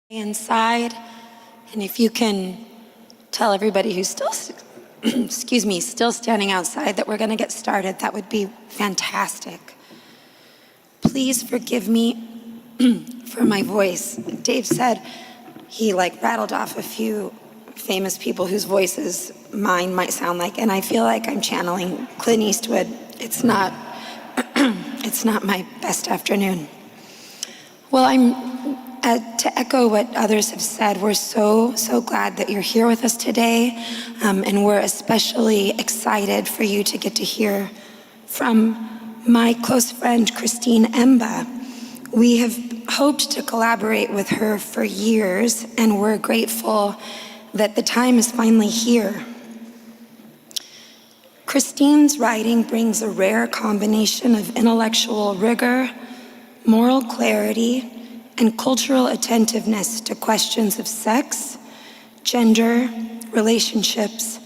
inside, and if you can tell everybody who's still, excuse me, still standing outside that we're going to get started, that would be fantastic. Please forgive me for my voice. Dave said he rattled off a few famous people whose voices mine might sound like, and I feel like I'm channeling Clint Eastwood. It's not my best afternoon. Well, to echo what others have said, we're so glad that you're here with us today, and we're especially excited for you to get to hear from my close friend, Christine Emba. We have hoped to collaborate with her for years, and we're grateful that the time is finally here. Christine's writing brings a rare combination of intellectual rigor, moral clarity, and cultural attentiveness to questions of sex, gender, relationships,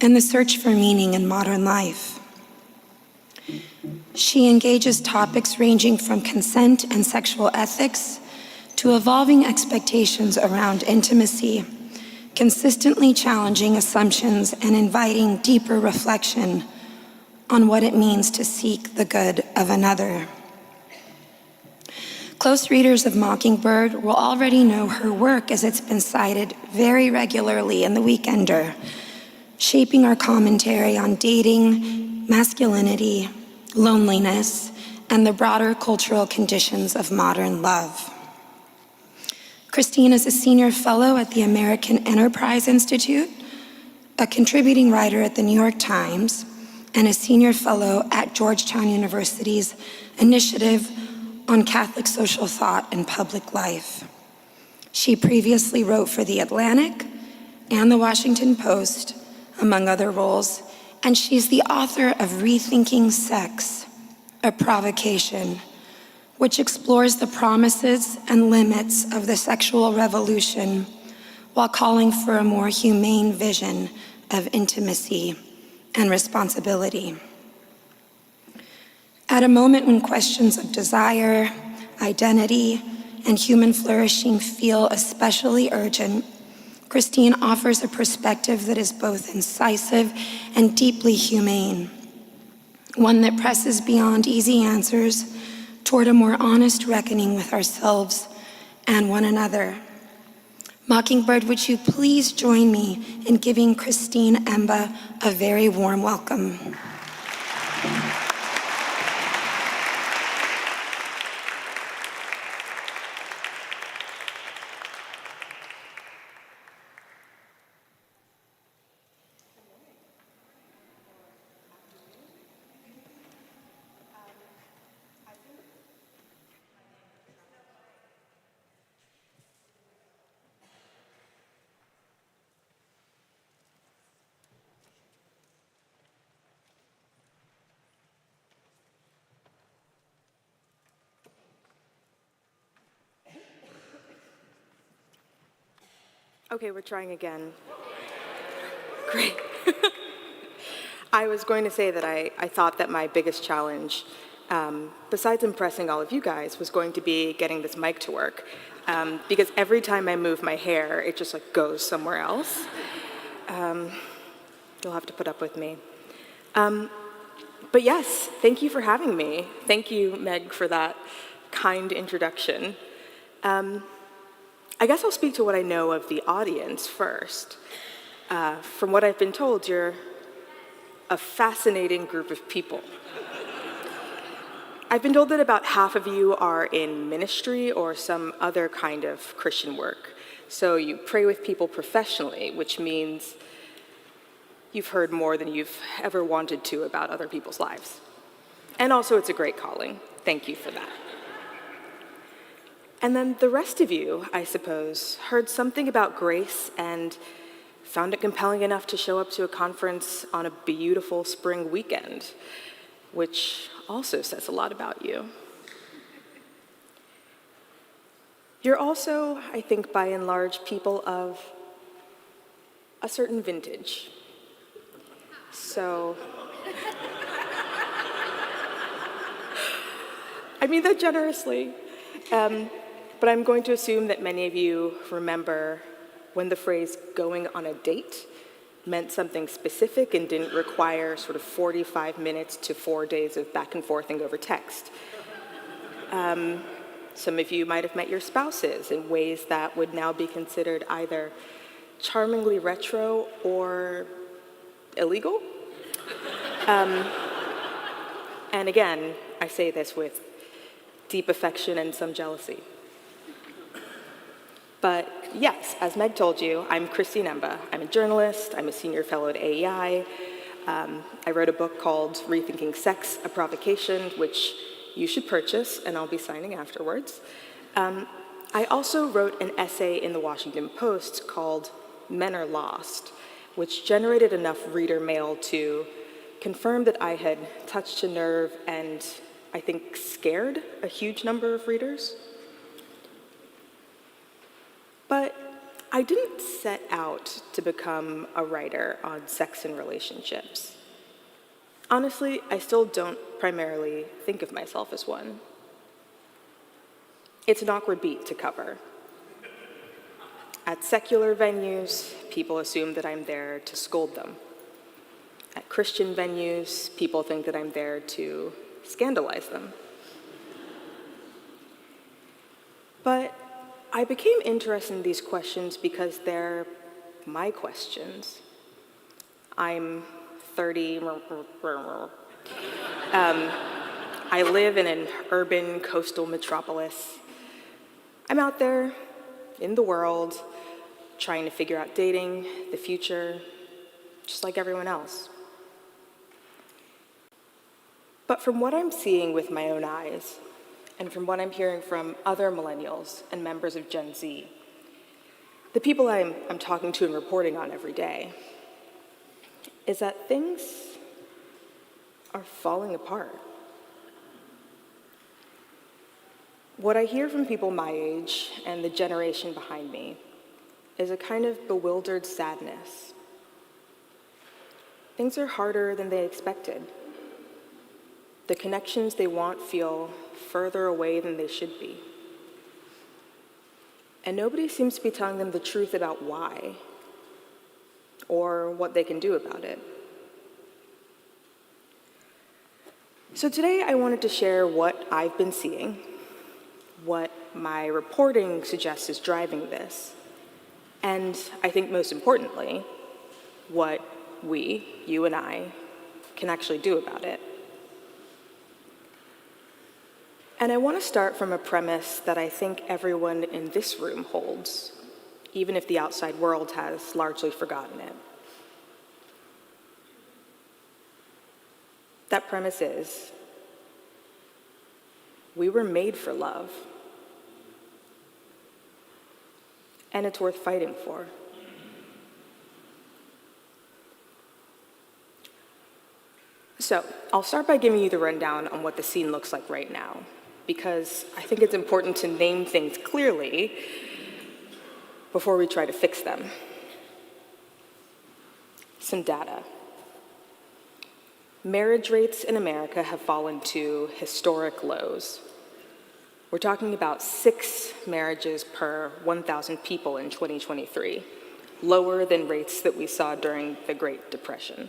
and the search for meaning in modern life. She engages topics ranging from consent and sexual ethics to evolving expectations around intimacy, consistently challenging assumptions and inviting deeper reflection on what it means to seek the good of another. Close readers of Mockingbird will already know her work, as it's been cited very regularly in The Weekender, shaping our commentary on dating, masculinity, loneliness, and the broader cultural conditions of modern love. Christine is a senior fellow at the American Enterprise Institute, a contributing writer at the New York Times, and a senior fellow at Georgetown University's Initiative on Catholic Social Thought and Public Life. She previously wrote for The Atlantic and The Washington Post, among other roles, and she's the author of Rethinking Sex, a Provocation, which explores the promises and limits of the sexual revolution while calling for a more humane vision of intimacy and responsibility. At a moment when questions of desire, identity, and human flourishing feel especially urgent, Christine offers a perspective that is both incisive and deeply humane, one that presses beyond easy answers toward a more honest reckoning with ourselves and one another. Mockingbird, would you please join me in giving Christine Emba a very warm welcome? Okay, we're trying again. Great. I was going to say that I thought that my biggest challenge, besides impressing all of you guys, was going to be getting this mic to work. Because every time I move my hair, it just goes somewhere else. You'll have to put up with me. But yes, thank you for having me. Thank you, Meg, for that kind introduction. I guess I'll speak to what I know of the audience first. From what I've been told, you're a fascinating group of people. I've been told that about half of you are in ministry or some other kind of Christian work. So you pray with people professionally, which means you've heard more than you've ever wanted to about other people's lives. And also, it's a great calling. Thank you for that. And then the rest of you, I suppose, heard something about grace and found it compelling enough to show up to a conference on a beautiful spring weekend, which also says a lot about you. You're also, I think, by and large, people of a certain vintage. So, I mean that generously. But I'm going to assume that many of you remember when the phrase going on a date meant something specific and didn't require sort of 45 minutes to 4 days of back and forthing over text. Some of you might have met your spouses in ways that would now be considered either charmingly retro or illegal. And again, I say this with deep affection and some jealousy. But yes, as Meg told you, I'm Christine Emba. I'm a journalist, I'm a senior fellow at AEI. I wrote a book called Rethinking Sex, A Provocation, which you should purchase, and I'll be signing afterwards. I also wrote an essay in the Washington Post called Men Are Lost, which generated enough reader mail to confirm that I had touched a nerve and, I think, scared a huge number of readers. But I didn't set out to become a writer on sex and relationships. Honestly, I still don't primarily think of myself as one. It's an awkward beat to cover. At secular venues, people assume that I'm there to scold them. At Christian venues, people think that I'm there to scandalize them. But I became interested in these questions because they're my questions. I'm 30. I live in an urban coastal metropolis. I'm out there in the world trying to figure out dating, the future, just like everyone else. But from what I'm seeing with my own eyes, and from what I'm hearing from other millennials and members of Gen Z, the people I'm talking to and reporting on every day, is that things are falling apart. What I hear from people my age and the generation behind me is a kind of bewildered sadness. Things are harder than they expected. The connections they want feel further away than they should be. And nobody seems to be telling them the truth about why or what they can do about it. So today I wanted to share what I've been seeing, what my reporting suggests is driving this, and I think most importantly, what we, you and I, can actually do about it. And I want to start from a premise that I think everyone in this room holds, even if the outside world has largely forgotten it. That premise is, we were made for love, and it's worth fighting for. So, I'll start by giving you the rundown on what the scene looks like right now, because I think it's important to name things clearly before we try to fix them. Some data. Marriage rates in America have fallen to historic lows. We're talking about 6 marriages per 1,000 people in 2023, lower than rates that we saw during the Great Depression.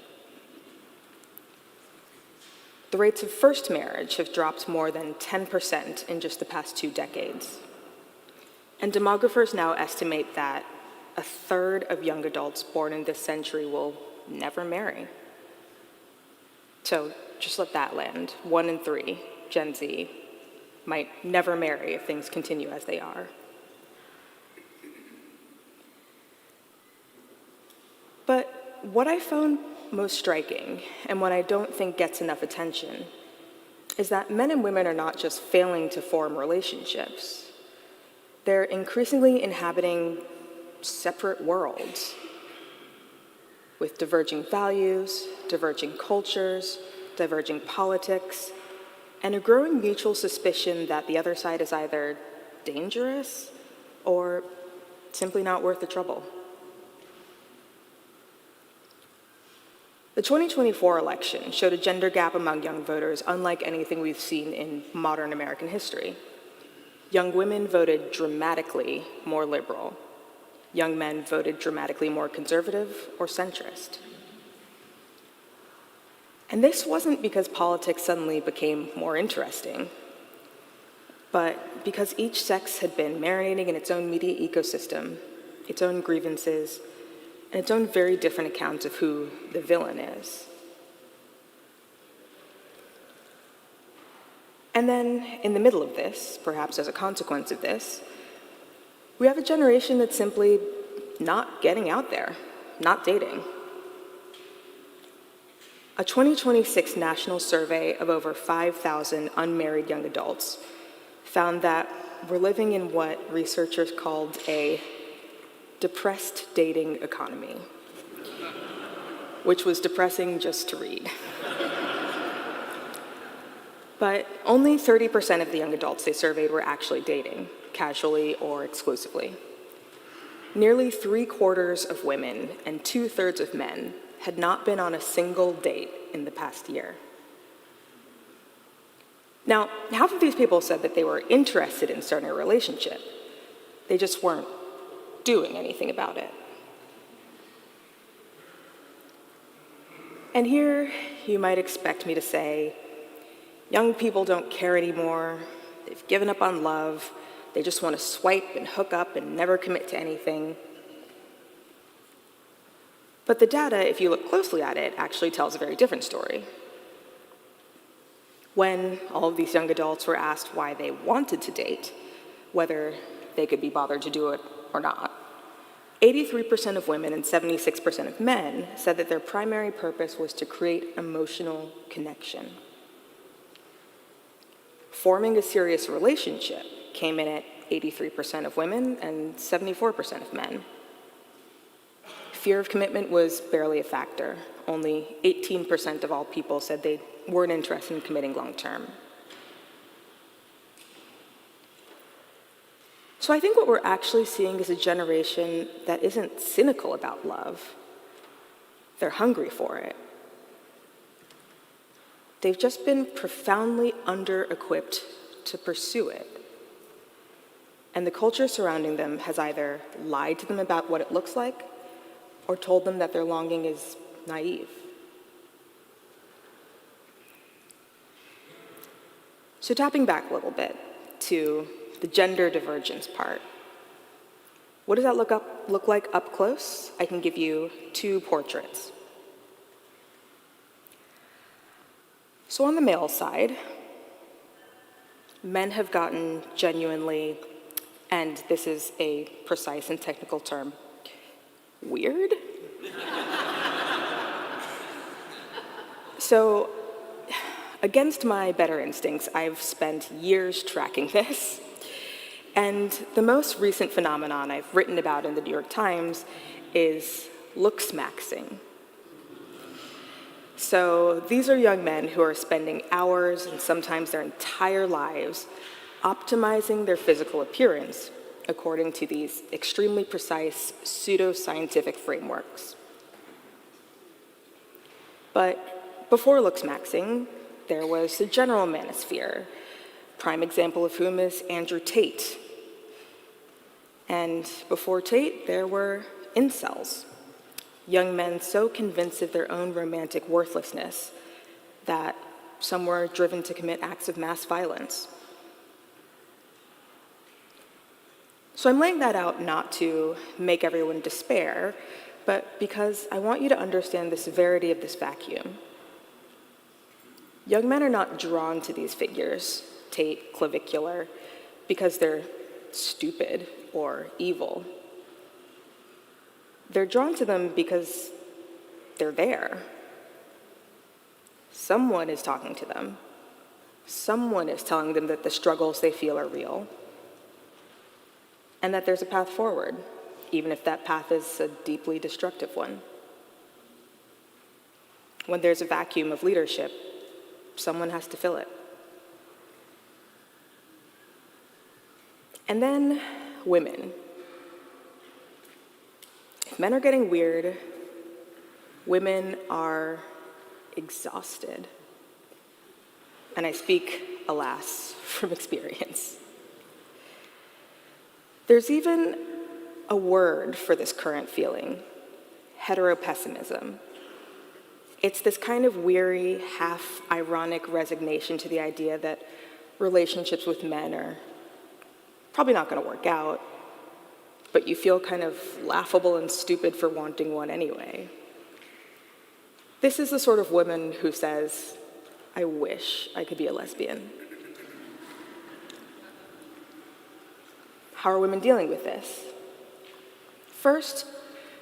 The rates of first marriage have dropped more than 10% in just the past 2 decades. And demographers now estimate that 1/3 of young adults born in this century will never marry. So just let that land. 1 in 3 Gen Z might never marry if things continue as they are. But what I found most striking, and what I don't think gets enough attention, is that men and women are not just failing to form relationships. They're increasingly inhabiting separate worlds with diverging values, diverging cultures, diverging politics, and a growing mutual suspicion that the other side is either dangerous or simply not worth the trouble. The 2024 election showed a gender gap among young voters unlike anything we've seen in modern American history. Young women voted dramatically more liberal. Young men voted dramatically more conservative or centrist. And this wasn't because politics suddenly became more interesting, but because each sex had been marinating in its own media ecosystem, its own grievances, and its own very different accounts of who the villain is. And then, in the middle of this, perhaps as a consequence of this, we have a generation that's simply not getting out there, not dating. A 2026 national survey of over 5,000 unmarried young adults found that we're living in what researchers called a depressed dating economy, which was depressing just to read. But only 30% of the young adults they surveyed were actually dating, casually or exclusively. Nearly 3/4 of women and 2/3 of men had not been on a single date in the past year. Now, half of these people said that they were interested in starting a relationship. They just weren't doing anything about it. And here you might expect me to say, young people don't care anymore, they've given up on love, they just want to swipe and hook up and never commit to anything. But the data, if you look closely at it, actually tells a very different story. When all of these young adults were asked why they wanted to date, whether they could be bothered to do it or not, 83% of women and 76% of men said that their primary purpose was to create emotional connection. Forming a serious relationship came in at 83% of women and 74% of men. Fear of commitment was barely a factor. Only 18% of all people said they weren't interested in committing long term. So I think what we're actually seeing is a generation that isn't cynical about love. They're hungry for it. They've just been profoundly under-equipped to pursue it. And the culture surrounding them has either lied to them about what it looks like or told them that their longing is naive. So tapping back a little bit to the gender divergence part. What does that look like up close? I can give you 2 portraits. So on the male side, men have gotten genuinely, and this is a precise and technical term, weird? So, against my better instincts, I've spent years tracking this. And the most recent phenomenon I've written about in the New York Times is looks-maxing. So these are young men who are spending hours and sometimes their entire lives optimizing their physical appearance according to these extremely precise pseudo-scientific frameworks. But before looks-maxing, there was the general manosphere, prime example of whom is Andrew Tate. And before Tate, there were incels, young men so convinced of their own romantic worthlessness that some were driven to commit acts of mass violence. So I'm laying that out not to make everyone despair, but because I want you to understand the severity of this vacuum. Young men are not drawn to these figures, Tate, clavicular, because they're stupid or evil. They're drawn to them because they're there. Someone is talking to them. Someone is telling them that the struggles they feel are real, and that there's a path forward, even if that path is a deeply destructive one. When there's a vacuum of leadership, someone has to fill it. And then women. If men are getting weird, women are exhausted. And I speak, alas, from experience. There's even a word for this current feeling: heteropessimism. It's this kind of weary, half-ironic resignation to the idea that relationships with men are probably not going to work out, but you feel kind of laughable and stupid for wanting one anyway. This is the sort of woman who says, "I wish I could be a lesbian." How are women dealing with this? First,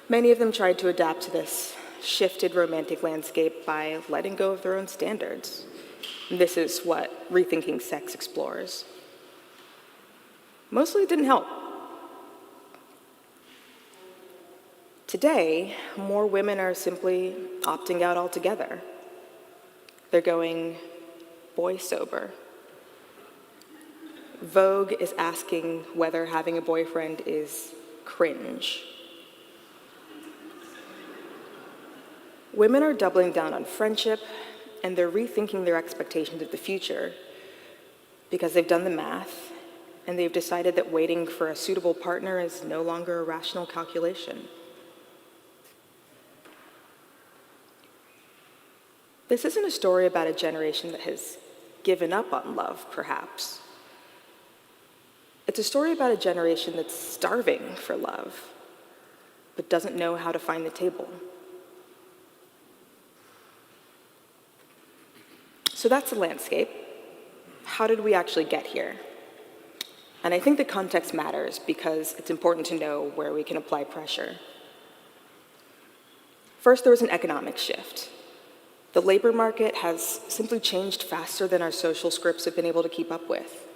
many of them tried to adapt to this shifted romantic landscape by letting go of their own standards. This is what Rethinking Sex explores. Mostly it didn't help. Today, more women are simply opting out altogether. They're going boy sober. Vogue is asking whether having a boyfriend is cringe. Women are doubling down on friendship, and they're rethinking their expectations of the future because they've done the math, and they've decided that waiting for a suitable partner is no longer a rational calculation. This isn't a story about a generation that has given up on love, perhaps. It's a story about a generation that's starving for love, but doesn't know how to find the table. So that's the landscape. How did we actually get here? And I think the context matters because it's important to know where we can apply pressure. First, there was an economic shift. The labor market has simply changed faster than our social scripts have been able to keep up with.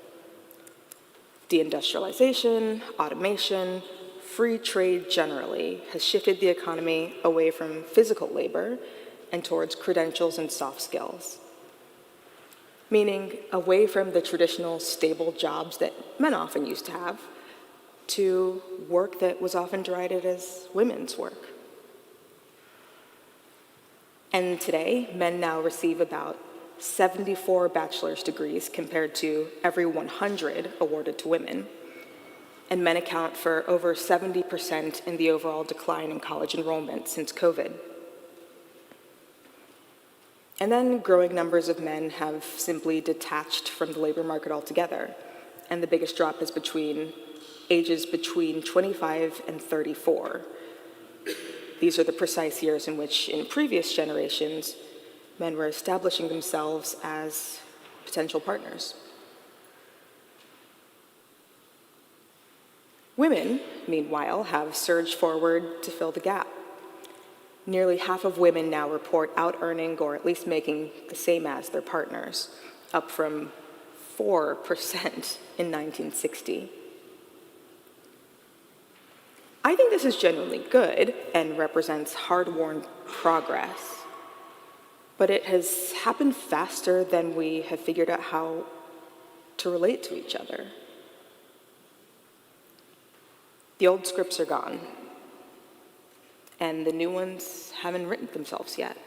Deindustrialization, automation, free trade generally has shifted the economy away from physical labor and towards credentials and soft skills. Meaning away from the traditional stable jobs that men often used to have to work that was often derided as women's work. And today, men now receive about 74 bachelor's degrees compared to every 100 awarded to women. And men account for over 70% in the overall decline in college enrollment since COVID. And then growing numbers of men have simply detached from the labor market altogether. And the biggest drop is ages between 25 and 34. These are the precise years in which, in previous generations, men were establishing themselves as potential partners. Women, meanwhile, have surged forward to fill the gap. Nearly half of women now report out-earning or at least making the same as their partners, up from 4% in 1960. I think this is genuinely good and represents hard-won progress, but it has happened faster than we have figured out how to relate to each other. The old scripts are gone, and the new ones haven't written themselves yet.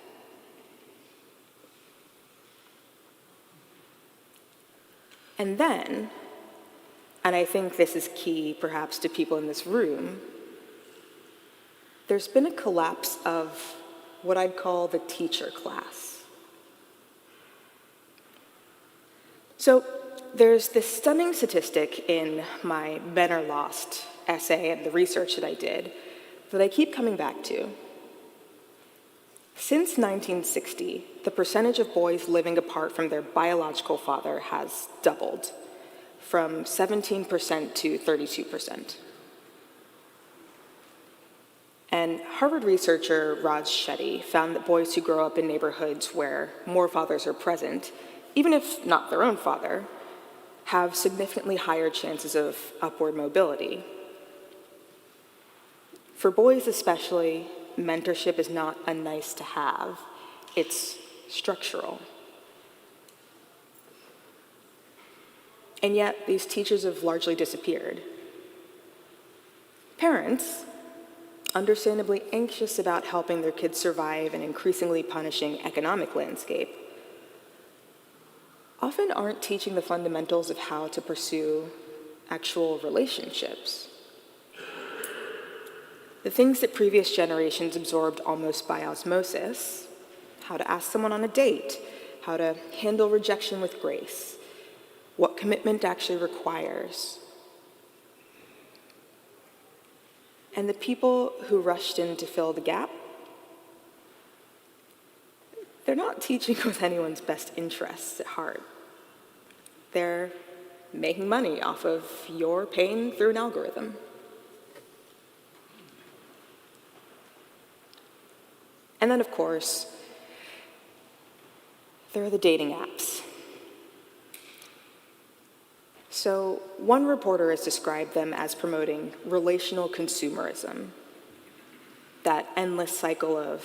And then, and I think this is key perhaps to people in this room, there's been a collapse of what I'd call the teacher class. So there's this stunning statistic in my Men Are Lost essay and the research that I did that I keep coming back to. Since 1960, the percentage of boys living apart from their biological father has doubled, from 17% to 32%. And Harvard researcher Raj Shetty found that boys who grow up in neighborhoods where more fathers are present, even if not their own father, have significantly higher chances of upward mobility. For boys especially, mentorship is not a nice to have, it's structural. And yet, these teachers have largely disappeared. Parents, understandably anxious about helping their kids survive an increasingly punishing economic landscape, often aren't teaching the fundamentals of how to pursue actual relationships. The things that previous generations absorbed almost by osmosis, how to ask someone on a date, how to handle rejection with grace, what commitment actually requires. And the people who rushed in to fill the gap, they're not teaching with anyone's best interests at heart. They're making money off of your pain through an algorithm. And then, of course, there are the dating apps. So one reporter has described them as promoting relational consumerism, that endless cycle of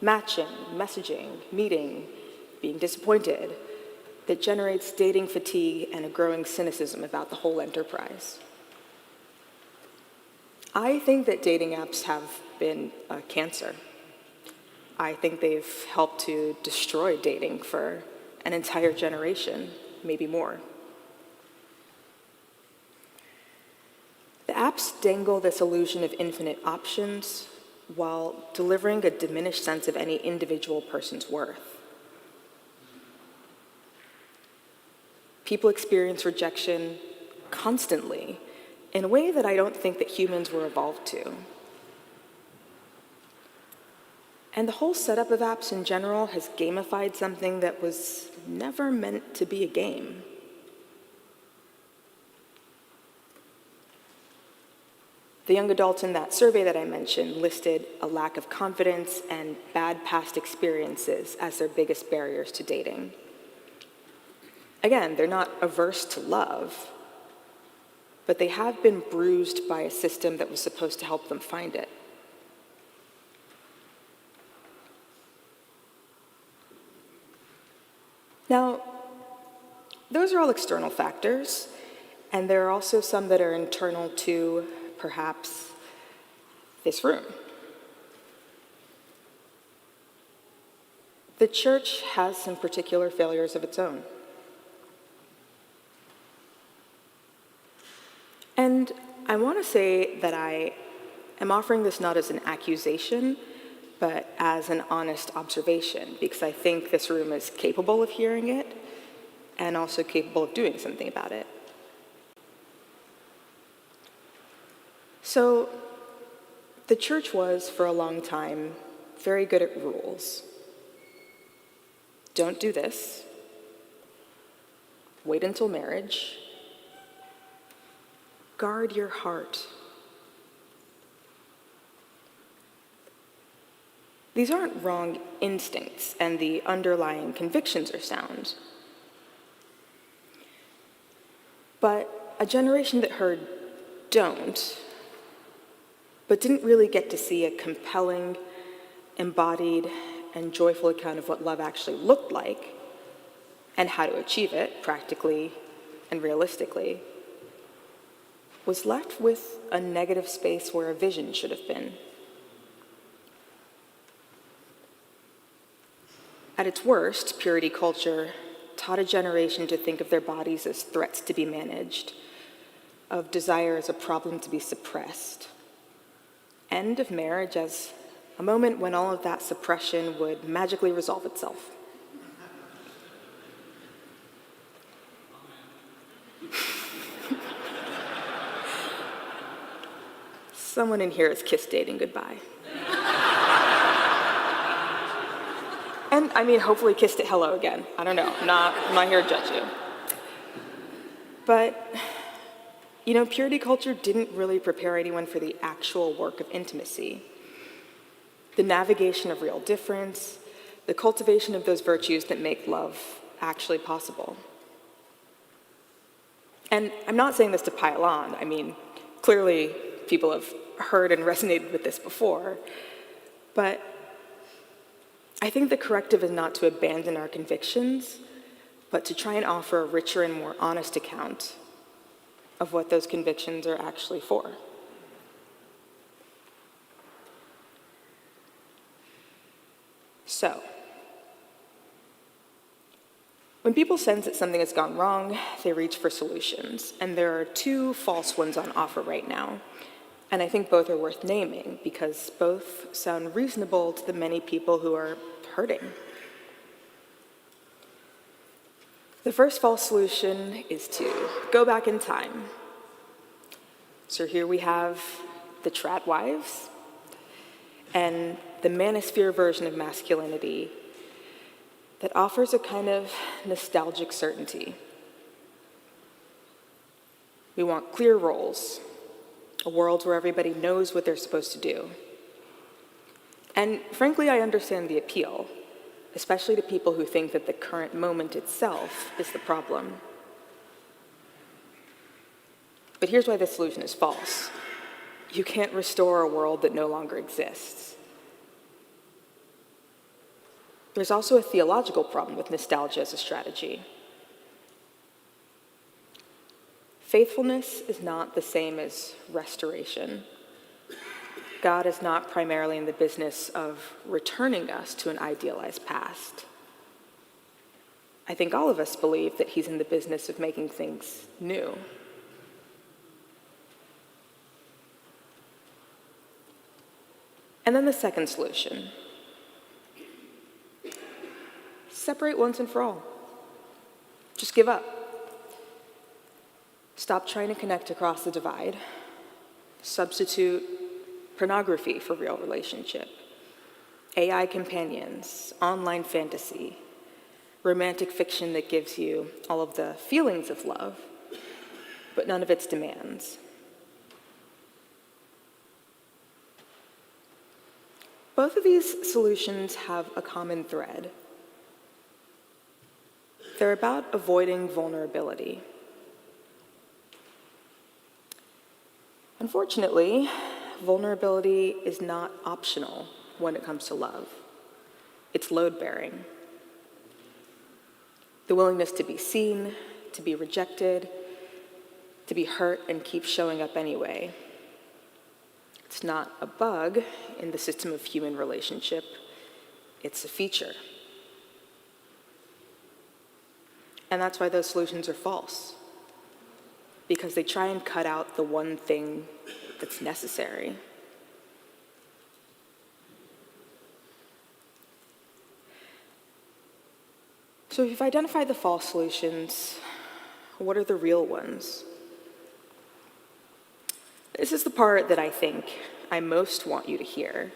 matching, messaging, meeting, being disappointed, that generates dating fatigue and a growing cynicism about the whole enterprise. I think that dating apps have been a cancer. I think they've helped to destroy dating for an entire generation, maybe more. The apps dangle this illusion of infinite options while delivering a diminished sense of any individual person's worth. People experience rejection constantly in a way that I don't think that humans were evolved to. And the whole setup of apps in general has gamified something that was never meant to be a game. The young adults in that survey that I mentioned listed a lack of confidence and bad past experiences as their biggest barriers to dating. Again, they're not averse to love, but they have been bruised by a system that was supposed to help them find it. Now, those are all external factors, and there are also some that are internal to, perhaps, this room. The church has some particular failures of its own. And I want to say that I am offering this not as an accusation, but as an honest observation, because I think this room is capable of hearing it and also capable of doing something about it. So, the church was, for a long time, very good at rules. Don't do this. Wait until marriage. Guard your heart. These aren't wrong instincts, and the underlying convictions are sound. But a generation that heard don't, but didn't really get to see a compelling, embodied, and joyful account of what love actually looked like and how to achieve it practically and realistically, was left with a negative space where a vision should have been. At its worst, purity culture taught a generation to think of their bodies as threats to be managed, of desire as a problem to be suppressed, and of marriage as a moment when all of that suppression would magically resolve itself. Someone in here has kissed dating goodbye. And I mean, hopefully kissed it hello again. I don't know, I'm not here to judge you. But, you know, purity culture didn't really prepare anyone for the actual work of intimacy. The navigation of real difference, the cultivation of those virtues that make love actually possible. And I'm not saying this to pile on. I mean, clearly people have heard and resonated with this before. But I think the corrective is not to abandon our convictions, but to try and offer a richer and more honest account of what those convictions are actually for. So, when people sense that something has gone wrong, they reach for solutions, and there are two false ones on offer right now. And I think both are worth naming because both sound reasonable to the many people who are hurting. The first false solution is to go back in time. So here we have the trad wives and the manosphere version of masculinity that offers a kind of nostalgic certainty. We want clear roles, a world where everybody knows what they're supposed to do. And frankly, I understand the appeal, especially to people who think that the current moment itself is the problem. But here's why this solution is false. You can't restore a world that no longer exists. There's also a theological problem with nostalgia as a strategy. Faithfulness is not the same as restoration. God is not primarily in the business of returning us to an idealized past. I think all of us believe that he's in the business of making things new. And then the second solution. Separate once and for all. Just give up. Stop trying to connect across the divide. Substitute pornography for real relationship. AI companions, online fantasy, romantic fiction that gives you all of the feelings of love, but none of its demands. Both of these solutions have a common thread. They're about avoiding vulnerability. Unfortunately, vulnerability is not optional when it comes to love. It's load-bearing. The willingness to be seen, to be rejected, to be hurt and keep showing up anyway. It's not a bug in the system of human relationship, it's a feature. And that's why those solutions are false, because they try and cut out the one thing that's necessary. So if you've identified the false solutions, what are the real ones? This is the part that I think I most want you to hear.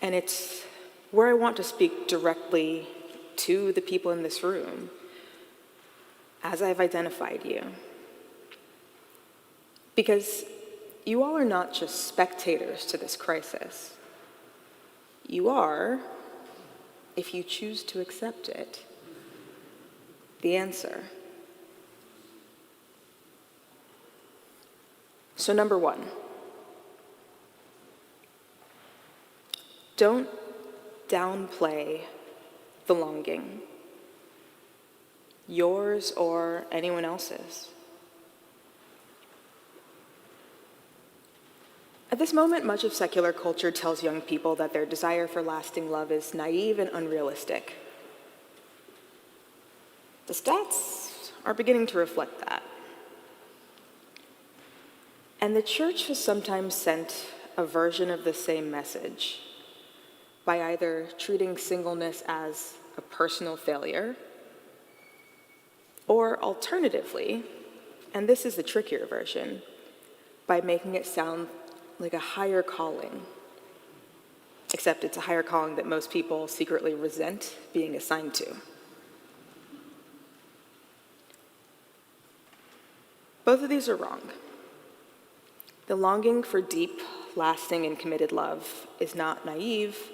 And it's where I want to speak directly to the people in this room, as I've identified you. Because you all are not just spectators to this crisis. You are, if you choose to accept it, the answer. So number one, don't downplay the longing, yours or anyone else's. At this moment, much of secular culture tells young people that their desire for lasting love is naive and unrealistic. The stats are beginning to reflect that. And the church has sometimes sent a version of the same message by either treating singleness as a personal failure, or alternatively, and this is the trickier version, by making it sound like a higher calling, except it's a higher calling that most people secretly resent being assigned to. Both of these are wrong. The longing for deep, lasting, and committed love is not naive,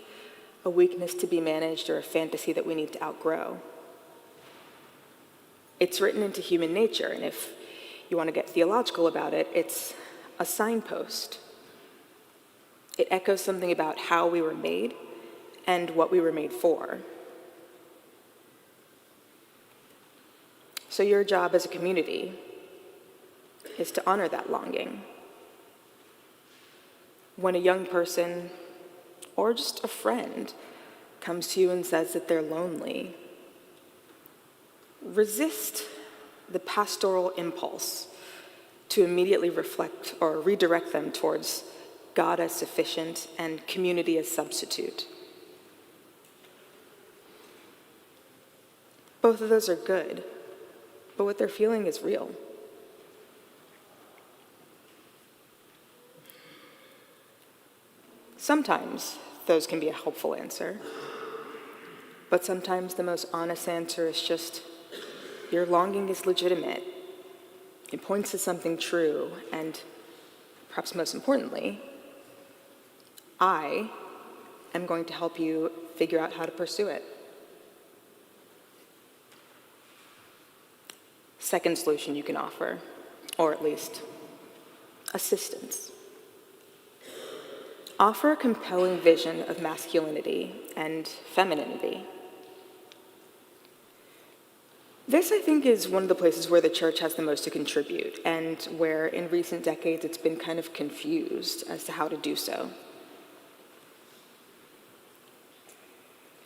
a weakness to be managed, or a fantasy that we need to outgrow. It's written into human nature, and if you want to get theological about it, it's a signpost. It echoes something about how we were made and what we were made for. So your job as a community is to honor that longing. When a young person, or just a friend, comes to you and says that they're lonely, resist the pastoral impulse to immediately reflect or redirect them towards God as sufficient and community as substitute. Both of those are good, but what they're feeling is real. Sometimes those can be a helpful answer, but sometimes the most honest answer is just, your longing is legitimate. It points to something true, and perhaps most importantly, I am going to help you figure out how to pursue it. Second solution you can offer, or at least assistance. Offer a compelling vision of masculinity and femininity. This, I think, is one of the places where the church has the most to contribute, and where in recent decades it's been kind of confused as to how to do so.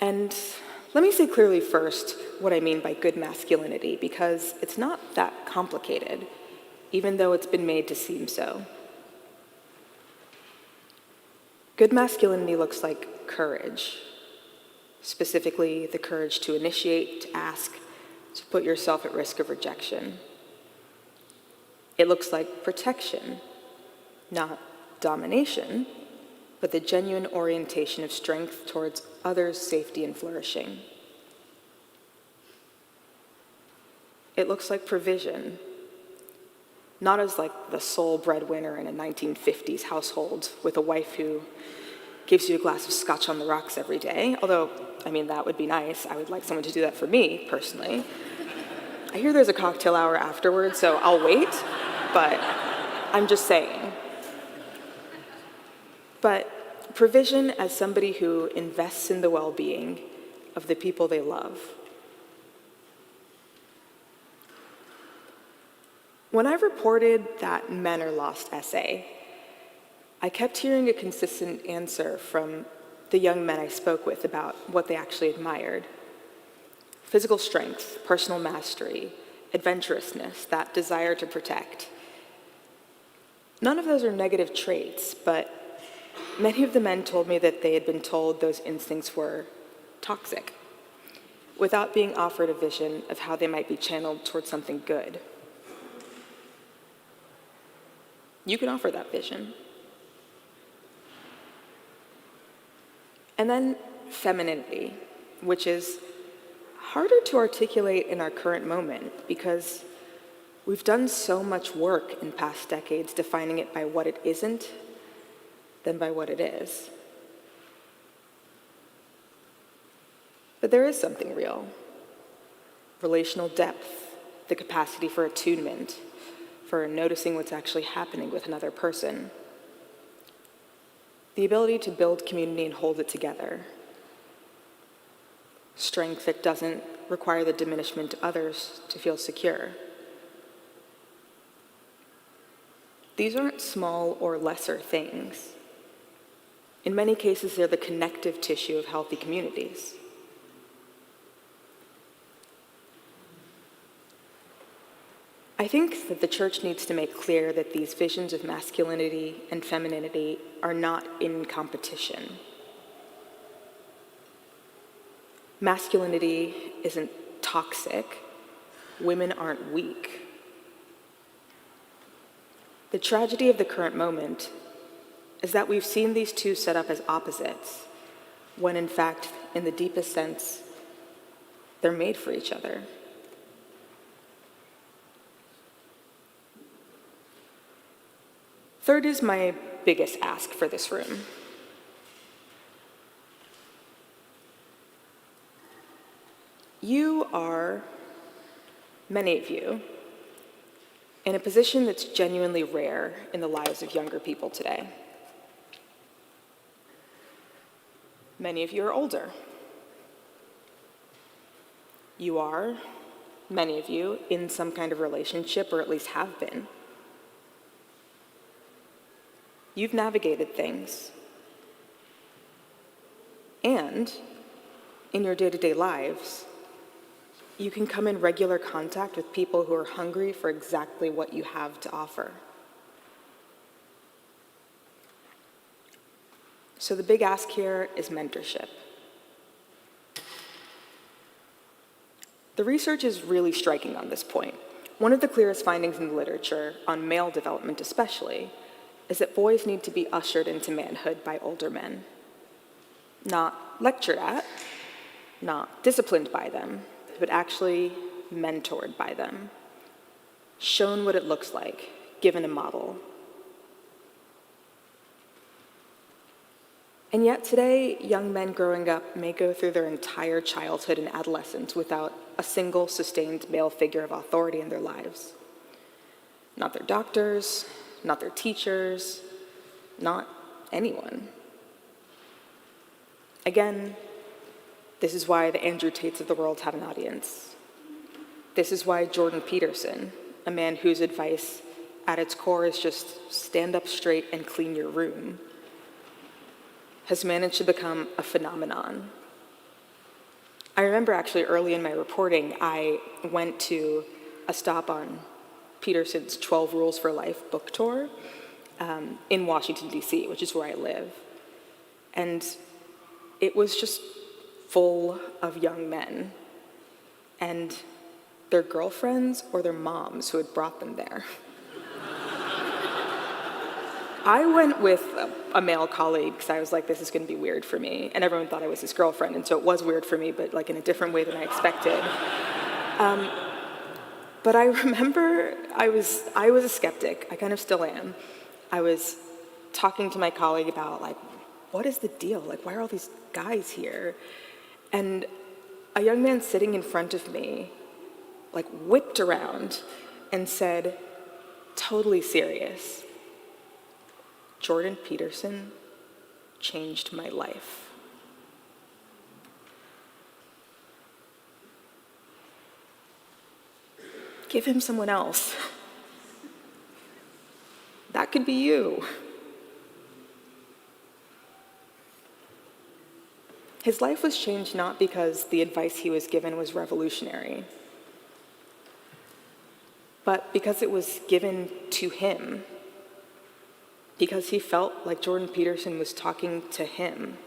And let me say clearly first what I mean by good masculinity, because it's not that complicated, even though it's been made to seem so. Good masculinity looks like courage, specifically the courage to initiate, to ask, to put yourself at risk of rejection. It looks like protection, not domination, but the genuine orientation of strength towards others' safety and flourishing. It looks like provision, not as like the sole breadwinner in a 1950s household with a wife who gives you a glass of scotch on the rocks every day, although, I mean, that would be nice. I would like someone to do that for me, personally. I hear there's a cocktail hour afterwards, so I'll wait, but I'm just saying. But provision as somebody who invests in the well-being of the people they love. When I reported that men are lost essay, I kept hearing a consistent answer from the young men I spoke with about what they actually admired. Physical strength, personal mastery, adventurousness, that desire to protect. None of those are negative traits, but many of the men told me that they had been told those instincts were toxic, without being offered a vision of how they might be channeled towards something good. You can offer that vision. And then femininity, which is harder to articulate in our current moment because we've done so much work in past decades defining it by what it isn't than by what it is. But there is something real. Relational depth, the capacity for attunement, for noticing what's actually happening with another person. The ability to build community and hold it together. Strength that doesn't require the diminishment of others to feel secure. These aren't small or lesser things. In many cases, they're the connective tissue of healthy communities. I think that the church needs to make clear that these visions of masculinity and femininity are not in competition. Masculinity isn't toxic. Women aren't weak. The tragedy of the current moment is that we've seen these two set up as opposites, when in fact, in the deepest sense, they're made for each other. Third is my biggest ask for this room. You are, many of you, in a position that's genuinely rare in the lives of younger people today. Many of you are older. You are, many of you, in some kind of relationship, or at least have been. You've navigated things. And in your day-to-day lives, you can come in regular contact with people who are hungry for exactly what you have to offer. So the big ask here is mentorship. The research is really striking on this point. One of the clearest findings in the literature, on male development especially, is that boys need to be ushered into manhood by older men. Not lectured at, not disciplined by them, but actually mentored by them. Shown what it looks like, given a model. And yet today, young men growing up may go through their entire childhood and adolescence without a single sustained male figure of authority in their lives. Not their doctors, not their teachers, not anyone. Again, this is why the Andrew Tates of the world have an audience. This is why Jordan Peterson, a man whose advice at its core is just stand up straight and clean your room, has managed to become a phenomenon. I remember actually early in my reporting, I went to a stop on Peterson's 12 Rules for Life book tour in Washington, D.C., which is where I live. And it was just full of young men and their girlfriends or their moms who had brought them there. I went with a male colleague because I was like, this is going to be weird for me. And everyone thought I was his girlfriend, and so it was weird for me, but like in a different way than I expected. But I remember I was a skeptic. I kind of still am. I was talking to my colleague about like, what is the deal? Like, why are all these guys here? And a young man sitting in front of me, like whipped around and said, totally serious, Jordan Peterson changed my life. Give him someone else. That could be you. His life was changed not because the advice he was given was revolutionary, but because it was given to him. Because he felt like Jordan Peterson was talking to him.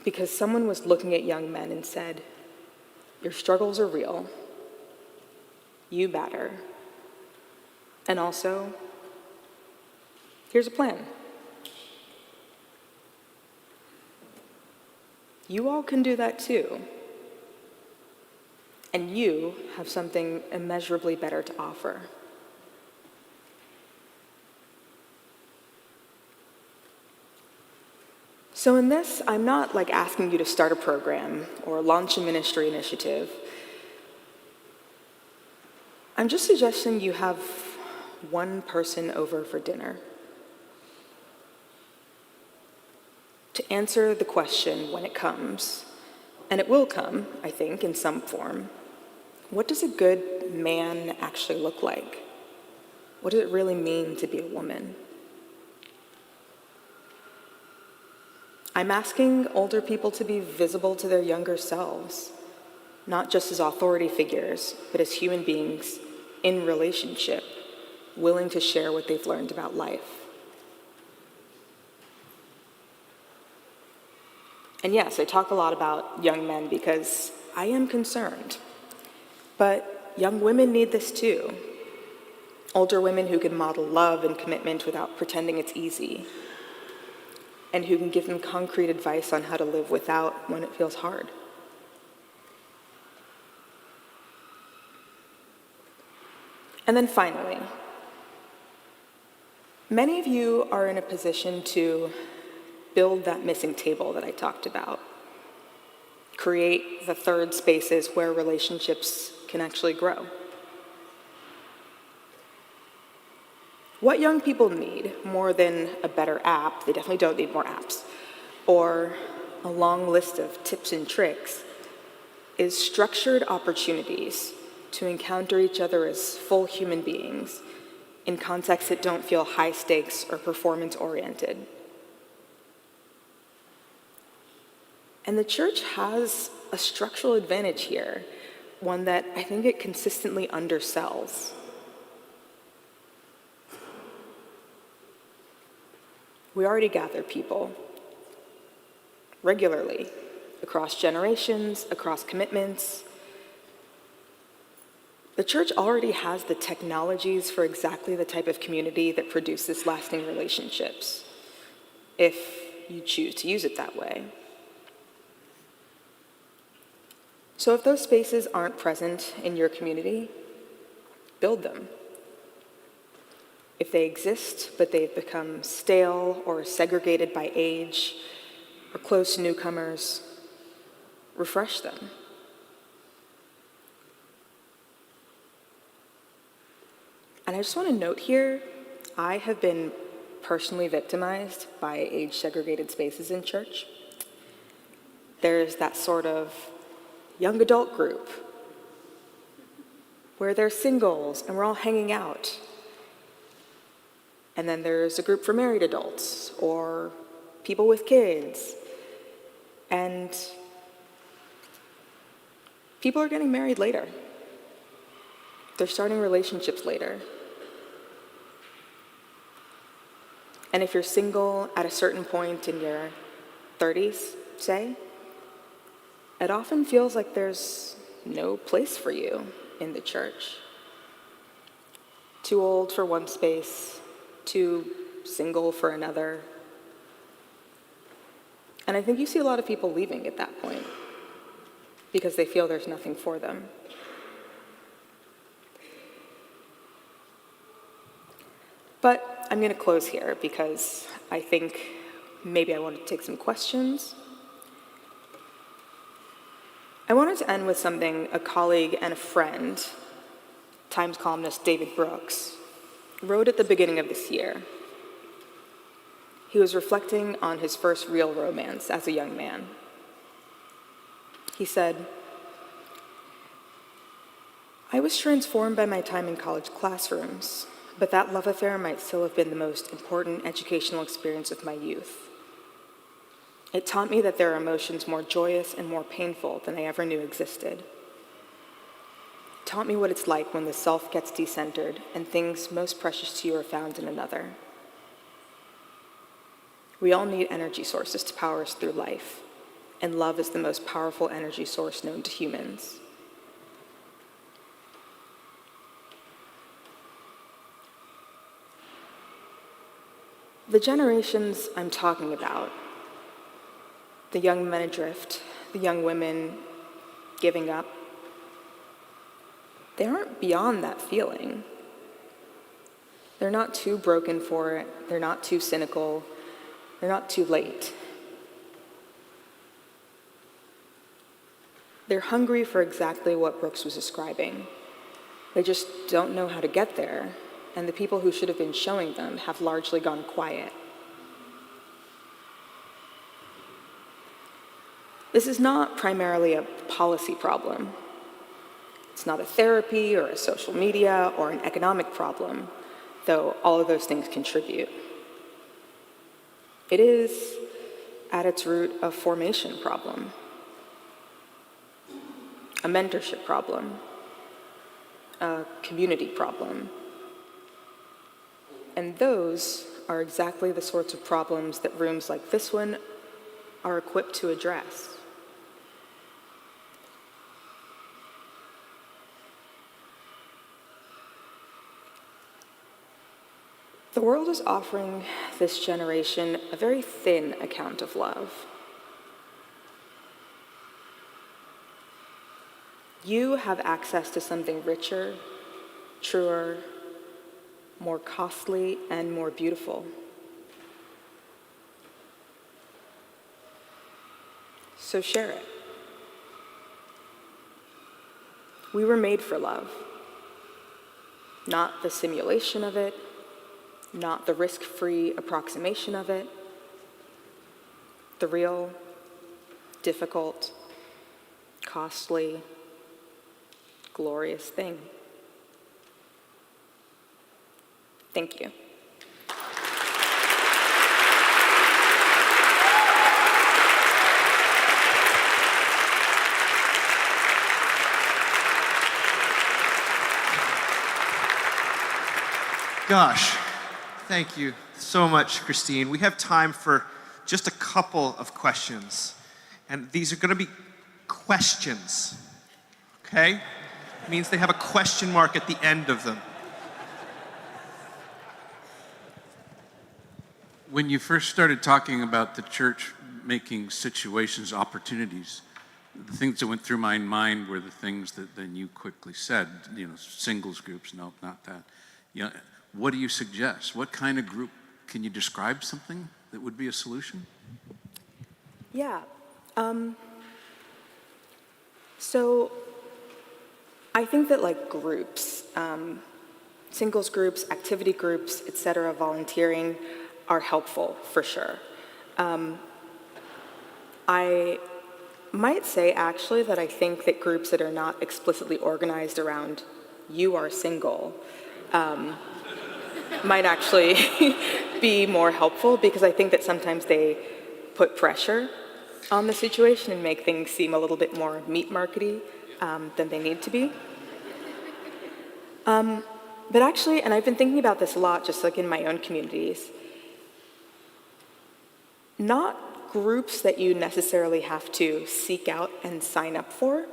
Because someone was looking at young men and said, your struggles are real. You matter. And also, here's a plan. You all can do that too. And you have something immeasurably better to offer. So in this, I'm not like asking you to start a program or launch a ministry initiative. I'm just suggesting you have one person over for dinner to answer the question when it comes, and it will come, I think, in some form. What does a good man actually look like? What does it really mean to be a woman? I'm asking older people to be visible to their younger selves, not just as authority figures, but as human beings in relationship, willing to share what they've learned about life. And yes, I talk a lot about young men because I am concerned, but young women need this too. Older women who can model love and commitment without pretending it's easy, and who can give them concrete advice on how to live without when it feels hard. And then finally, many of you are in a position to build that missing table that I talked about. Create the third spaces where relationships can actually grow. What young people need more than a better app, they definitely don't need more apps, or a long list of tips and tricks, is structured opportunities to encounter each other as full human beings in contexts that don't feel high stakes or performance oriented. And the church has a structural advantage here, one that I think it consistently undersells. We already gather people regularly, across generations, across commitments. The church already has the technologies for exactly the type of community that produces lasting relationships, if you choose to use it that way. So if those spaces aren't present in your community, build them. If they exist, but they've become stale or segregated by age or closed to newcomers, refresh them. And I just want to note here, I have been personally victimized by age-segregated spaces in church. There's that sort of young adult group where they're singles and we're all hanging out. And then there's a group for married adults or people with kids. And people are getting married later. They're starting relationships later. And if you're single at a certain point in your 30s, say, it often feels like there's no place for you in the church. Too old for one space, too single for another. And I think you see a lot of people leaving at that point because they feel there's nothing for them. But I'm going to close here because I think maybe I want to take some questions. I wanted to end with something a colleague and a friend, Times columnist David Brooks, wrote at the beginning of this year. He was reflecting on his first real romance as a young man. He said, "I was transformed by my time in college classrooms, but that love affair might still have been the most important educational experience of my youth. It taught me that there are emotions more joyous and more painful than I ever knew existed. It taught me what it's like when the self gets decentered and things most precious to you are found in another. We all need energy sources to power us through life, and love is the most powerful energy source known to humans. The generations I'm talking about, the young men adrift, the young women giving up, they aren't beyond that feeling. They're not too broken for it. They're not too cynical. They're not too late. They're hungry for exactly what Brooks was describing. They just don't know how to get there, and the people who should have been showing them have largely gone quiet. This is not primarily a policy problem. It's not a therapy or a social media or an economic problem, though all of those things contribute. It is, at its root, a formation problem, a mentorship problem, a community problem. And those are exactly the sorts of problems that rooms like this one are equipped to address. The world is offering this generation a very thin account of love. You have access to something richer, truer, more costly, and more beautiful. So share it. We were made for love, not the simulation of it, not the risk-free approximation of it, the real, difficult, costly, glorious thing. Thank you. Gosh, thank you so much, Christine. We have time for just a couple of questions. And these are going to be questions, okay? It means they have a question mark at the end of them. When you first started talking about the church making situations opportunities, the things that went through my mind were the things that then you quickly said, singles groups, no, not that. What do you suggest? What kind of group, can you describe something that would be a solution? Yeah. So I think that like groups, singles groups, activity groups, etc., volunteering are helpful for sure. I might say actually that I think that groups that are not explicitly organized around you are single might actually be more helpful, because I think that sometimes they put pressure on the situation and make things seem a little bit more meat markety than they need to be. But actually, and I've been thinking about this a lot just like in my own communities, not groups that you necessarily have to seek out and sign up for,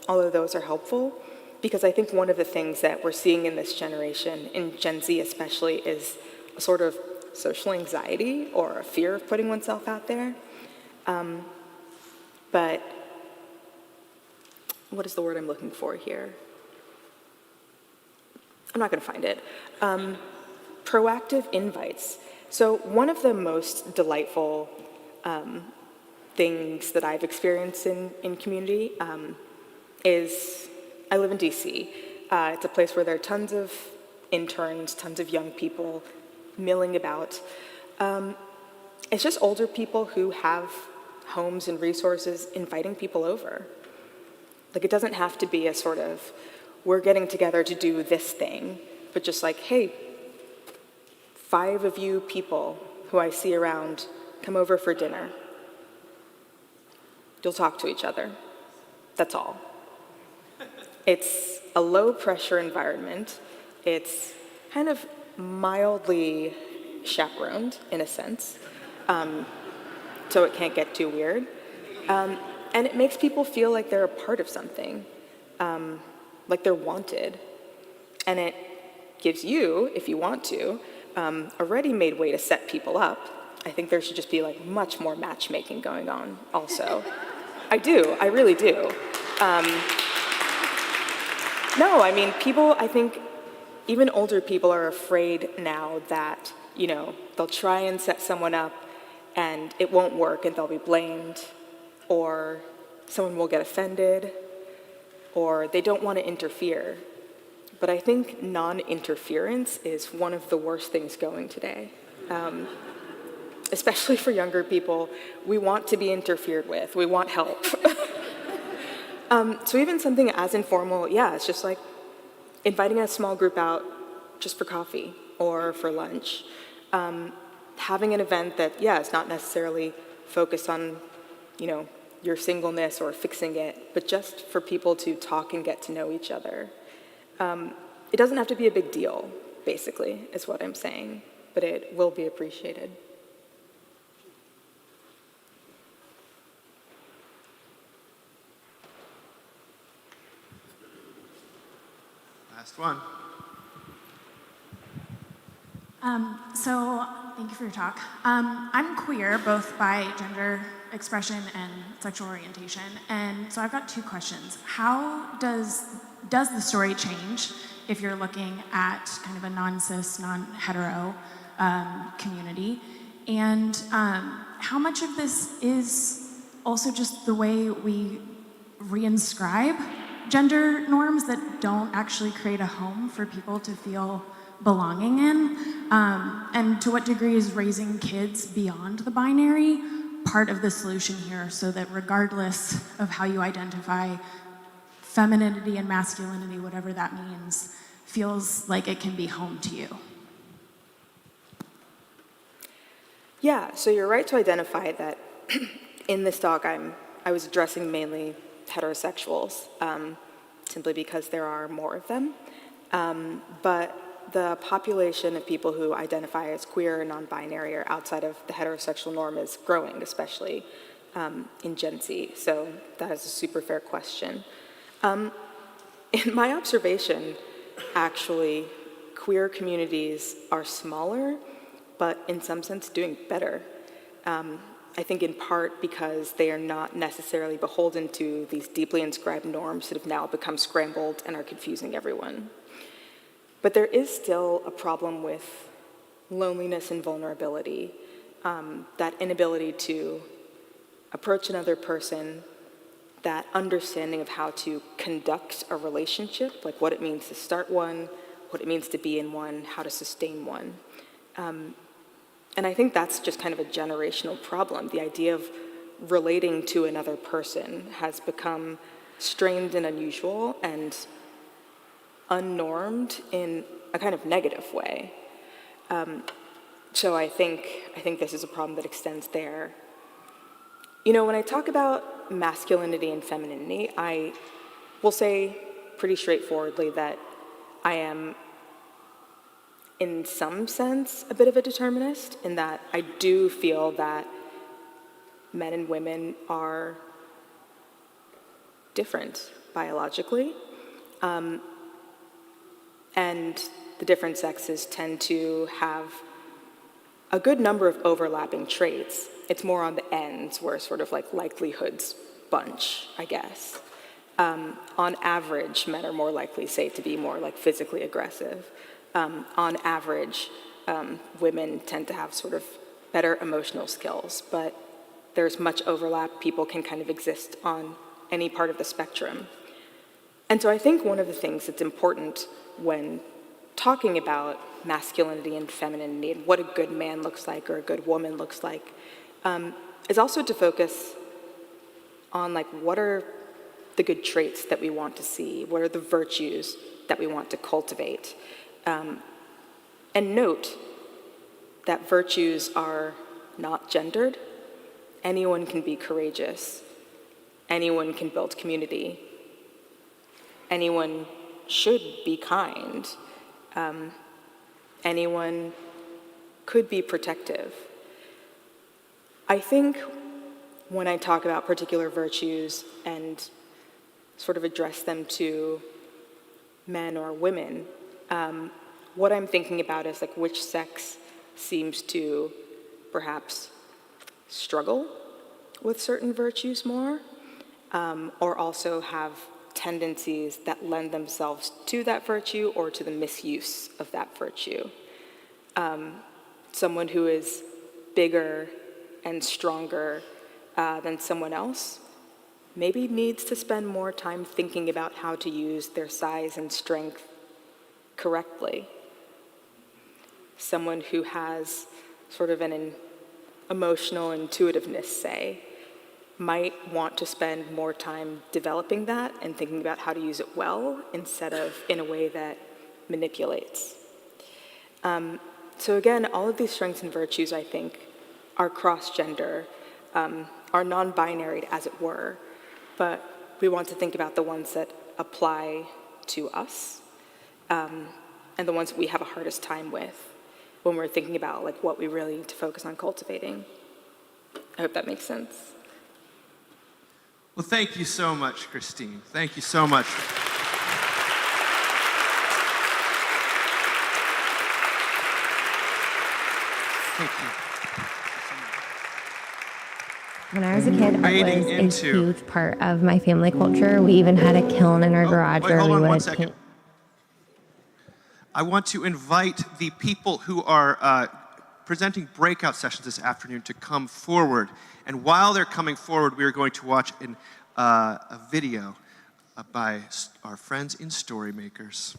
although those are helpful, because I think one of the things that we're seeing in this generation, in Gen Z especially, is a sort of social anxiety or a fear of putting oneself out there. But what is the word I'm looking for here? I'm not going to find it. Proactive invites. So one of the most delightful things that I've experienced in community is, I live in DC. It's a place where there are tons of interns, tons of young people milling about. It's just older people who have homes and resources inviting people over. Like, it doesn't have to be a sort of, we're getting together to do this thing, but just like, hey, 5 of you people who I see around, come over for dinner. You'll talk to each other. That's all. It's a low-pressure environment. It's kind of mildly chaperoned, in a sense, so it can't get too weird. And it makes people feel like they're a part of something, like they're wanted. And it gives you, if you want to, a ready-made way to set people up. I think there should just be like much more matchmaking going on also. I really do. No, I mean, people, I think even older people are afraid now that, they'll try and set someone up and it won't work and they'll be blamed, or someone will get offended, or they don't want to interfere. But I think non-interference is one of the worst things going today. Especially for younger people, we want to be interfered with. We want help. So even something as informal, it's just like inviting a small group out just for coffee or for lunch. Having an event that, it's not necessarily focused on, your singleness or fixing it, but just for people to talk and get to know each other. It doesn't have to be a big deal, basically, is what I'm saying, but it will be appreciated. Last one. So thank you for your talk. I'm queer, both by gender expression and sexual orientation, and so I've got 2 questions. How does the story change if you're looking at kind of a non-cis, non-hetero community? And how much of this is also just the way we reinscribe gender norms that don't actually create a home for people to feel belonging in? And to what degree is raising kids beyond the binary part of the solution here, so that regardless of how you identify femininity and masculinity, whatever that means, feels like it can be home to you? Yeah, so you're right to identify that in this talk I was addressing mainly heterosexuals, simply because there are more of them. But the population of people who identify as queer or non-binary or outside of the heterosexual norm is growing, especially in Gen Z. So that is a super fair question. In my observation, actually, queer communities are smaller, but in some sense doing better. I think in part because they are not necessarily beholden to these deeply inscribed norms that have now become scrambled and are confusing everyone. But there is still a problem with loneliness and vulnerability, that inability to approach another person, that understanding of how to conduct a relationship, like what it means to start one, what it means to be in one, how to sustain one. And I think that's just kind of a generational problem. The idea of relating to another person has become strained and unusual and unnormed in a kind of negative way. So I think this is a problem that extends there. You know, when I talk about masculinity and femininity, I will say pretty straightforwardly that I am, in some sense, a bit of a determinist, in that I do feel that men and women are different biologically, and the different sexes tend to have a good number of overlapping traits. It's more on the ends where sort of like likelihoods bunch, I guess. On average, men are more likely, say, to be more like physically aggressive. On average, women tend to have sort of better emotional skills, but there's much overlap. People can kind of exist on any part of the spectrum. And so I think one of the things that's important when talking about masculinity and femininity and what a good man looks like or a good woman looks like is also to focus on like what are the good traits that we want to see, what are the virtues that we want to cultivate. And note that virtues are not gendered. Anyone can be courageous. Anyone can build community. Anyone should be kind. Anyone could be protective. I think when I talk about particular virtues and sort of address them to men or women, what I'm thinking about is like which sex seems to perhaps struggle with certain virtues more, or also have tendencies that lend themselves to that virtue or to the misuse of that virtue. Someone who is bigger and stronger than someone else maybe needs to spend more time thinking about how to use their size and strength correctly. Someone who has sort of an emotional intuitiveness, say, might want to spend more time developing that and thinking about how to use it well instead of in a way that manipulates. So again, all of these strengths and virtues, I think, are cross-gender, are non-binary, as it were, but we want to think about the ones that apply to us and the ones that we have a hardest time with when we're thinking about like what we really need to focus on cultivating. I hope that makes sense. Well, thank you so much, Christine. Thank you so much. Thank you. When I was a kid, art Wading was into- a huge part of my family culture. We even had a kiln in our garage Wait, where hold we on would one second. paint. I want to invite the people who are presenting breakout sessions this afternoon to come forward. And while they're coming forward, we are going to watch a video by our friends in Storymakers.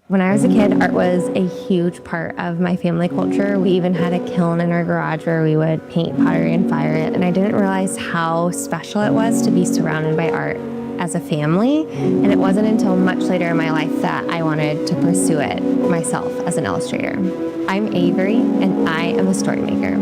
When I was a kid, art was a huge part of my family culture. We even had a kiln in our garage where we would paint pottery and fire it. And I didn't realize how special it was to be surrounded by art as a family. And it wasn't until much later in my life that I wanted to pursue it myself as an illustrator. I'm Avery, and I am a story maker.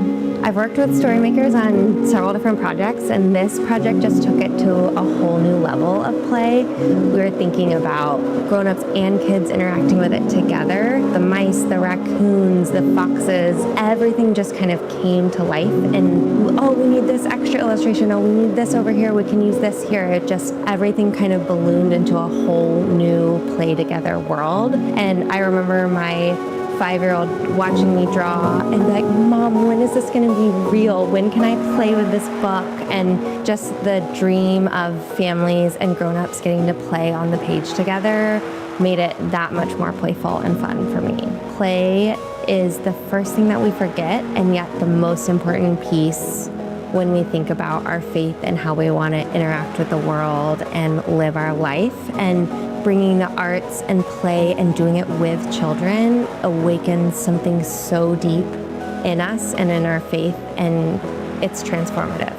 I've worked with story makers on several different projects, and this project just took it to a whole new level of play. We were thinking about grown-ups and kids interacting with it together. The mice, the raccoons, the foxes, everything just kind of came to life. And, oh, we need this extra illustration. Oh, we need this over here. We can use this here. It just, everything kind of ballooned into a whole new play together world. And I remember my 5-year-old watching me draw and be like, Mom, when is this going to be real? When can I play with this book? And just the dream of families and grown-ups getting to play on the page together made it that much more playful and fun for me. Play is the first thing that we forget, and yet the most important piece when we think about our faith and how we want to interact with the world and live our life. And bringing the arts and play and doing it with children awakens something so deep in us and in our faith, and it's transformative.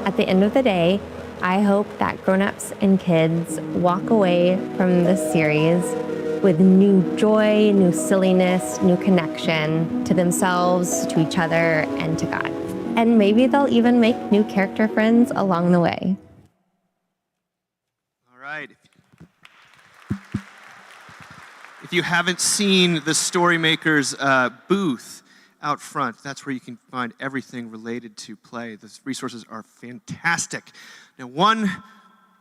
At the end of the day, I hope that grown-ups and kids walk away from this series with new joy, new silliness, new connection to themselves, to each other, and to God. And maybe they'll even make new character friends along the way. All right. If you haven't seen the Storymakers booth out front, that's where you can find everything related to play. The resources are fantastic. Now, one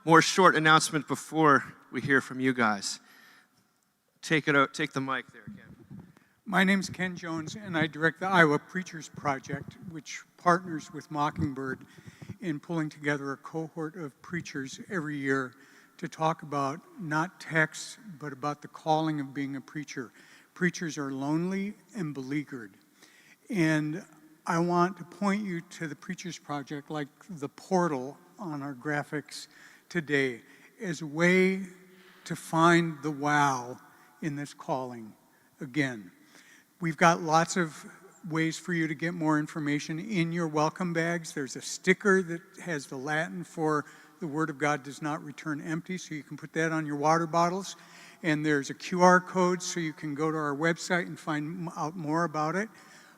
more short announcement before we hear from you guys. Take the mic there, Ken. My name's Ken Jones, and I direct the Iowa Preachers Project, which partners with Mockingbird in pulling together a cohort of preachers every year to talk about not text, but about the calling of being a preacher. Preachers are lonely and beleaguered. And I want to point you to the Preachers Project, like the portal on our graphics today, as a way to find the wow in this calling again. We've got lots of ways for you to get more information in your welcome bags. There's a sticker that has the Latin for the Word of God does not return empty, so you can put that on your water bottles. And there's a QR code so you can go to our website and find out more about it.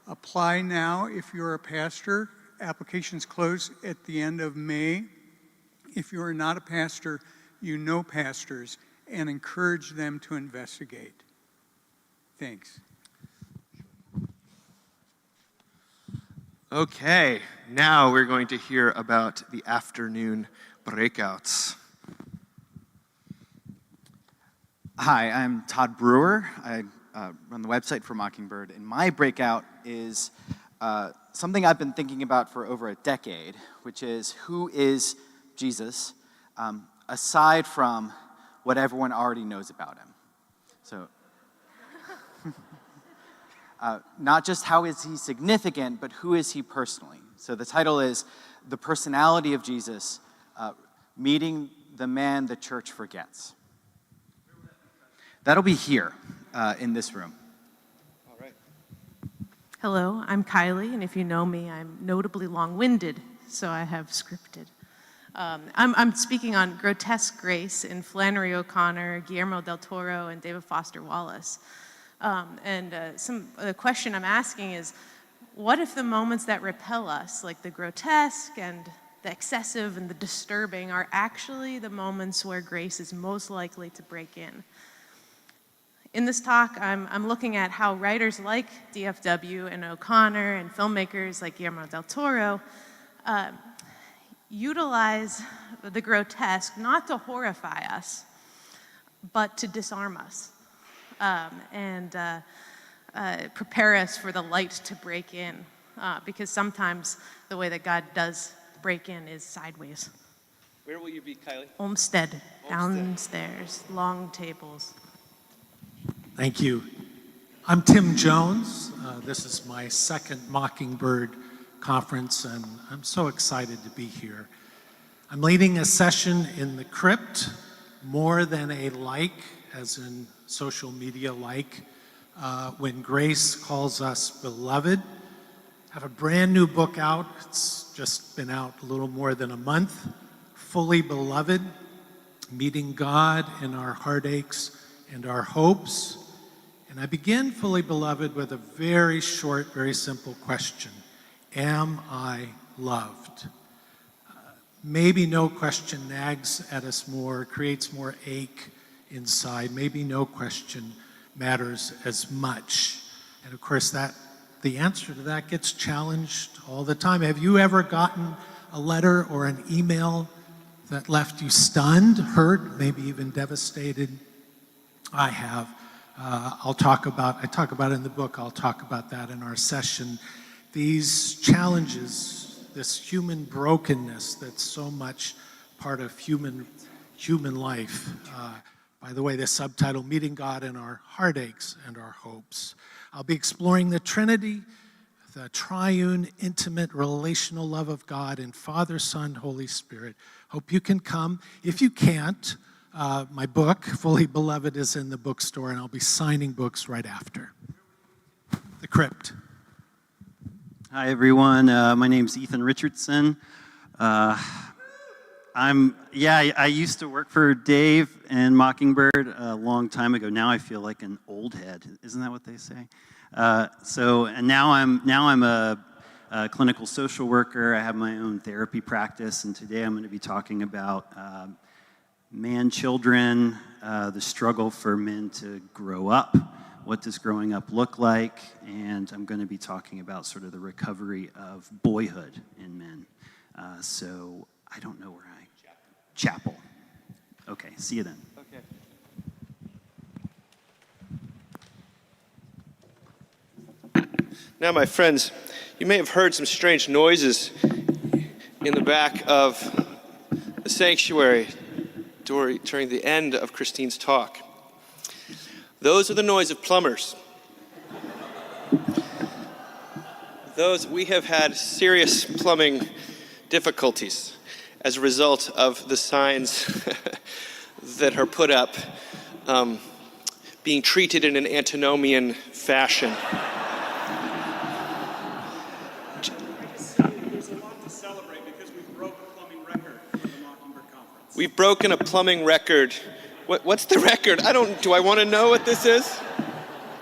Apply now if you're a pastor. Applications close at the end of May. If you are not a pastor, you know pastors, and encourage them to investigate. Thanks. Okay, now we're going to hear about the afternoon breakouts. Hi, I'm Todd Brewer. I run the website for Mockingbird, and my breakout is something I've been thinking about for over a decade, which is who is Jesus, aside from what everyone already knows about him. So, not just how is he significant, but who is he personally. So the title is The Personality of Jesus, Meeting the Man the Church Forgets. That'll be here in this room. All right. Hello, I'm Kylie, and if you know me, I'm notably long-winded, so I have scripted. I'm speaking on grotesque grace in Flannery O'Connor, Guillermo del Toro, and David Foster Wallace. The question I'm asking is, what if the moments that repel us, like the grotesque and the excessive and the disturbing, are actually the moments where grace is most likely to break in? In this talk, I'm looking at how writers like DFW and O'Connor and filmmakers like Guillermo del Toro utilize the grotesque not to horrify us, but to disarm us and prepare us for the light to break in. Because sometimes the way that God does break in is sideways. Where will you be, Kylie? Olmsted, downstairs, long tables. Thank you. I'm Tim Jones. This is my second Mockingbird conference, and I'm so excited to be here. I'm leading a session in the crypt, more than a like, as in social media like, when grace calls us beloved. I have a brand new book out. It's just been out a little more than a month. Fully Beloved, Meeting God in Our Heartaches and Our Hopes. And I begin Fully Beloved with a very short, very simple question. Am I loved? Maybe no question nags at us more, creates more ache inside. Maybe no question matters as much. And of course, the answer to that gets challenged all the time. Have you ever gotten a letter or an email that left you stunned, hurt, maybe even devastated? I have. I talk about it in the book. I'll talk about that in our session. These challenges, this human brokenness that's so much part of human life. By the way, the subtitle, Meeting God in Our Heartaches and Our Hopes. I'll be exploring the Trinity, the triune, intimate, relational love of God in Father, Son, Holy Spirit. Hope you can come. If you can't, my book, Fully Beloved, is in the bookstore, and I'll be signing books right after. The Crypt. Hi, everyone. My name's Ethan Richardson. I used to work for Dave and Mockingbird a long time ago. Now I feel like an old head. Isn't that what they say? Now I'm a clinical social worker. I have my own therapy practice, and today I'm going to be talking about man-children, the struggle for men to grow up. What does growing up look like? And I'm going to be talking about sort of the recovery of boyhood in men. So I don't know where Chapel. Okay, see you then. Okay. Now, my friends, you may have heard some strange noises in the back of the sanctuary during the end of Christine's talk. Those are the noise of plumbers. We have had serious plumbing difficulties as a result of the signs that are put up being treated in an antinomian fashion. There's a lot to celebrate because we broke a plumbing record for the Mockingbird Conference. We've broken a plumbing record. What's the record? Do I want to know what this is?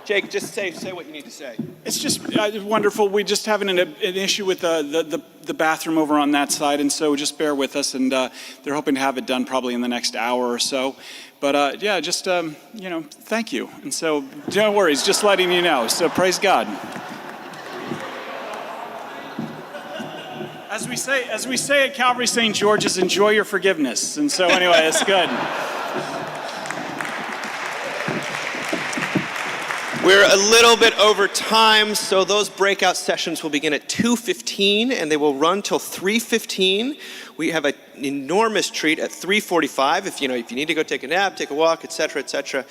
Jake, just say what you need to say. It's just wonderful. We just having an issue with the bathroom over on that side, and so just bear with us. And they're hoping to have it done probably in the next hour or so. But just thank you. And so no worries, just letting you know. So praise God. As we say at Calvary St. George's, enjoy your forgiveness. And so anyway, it's good. We're a little bit over time, so those breakout sessions will begin at 2:15 and they will run till 3:15. We have an enormous treat at 3:45. If you need to go take a nap, take a walk, etc.,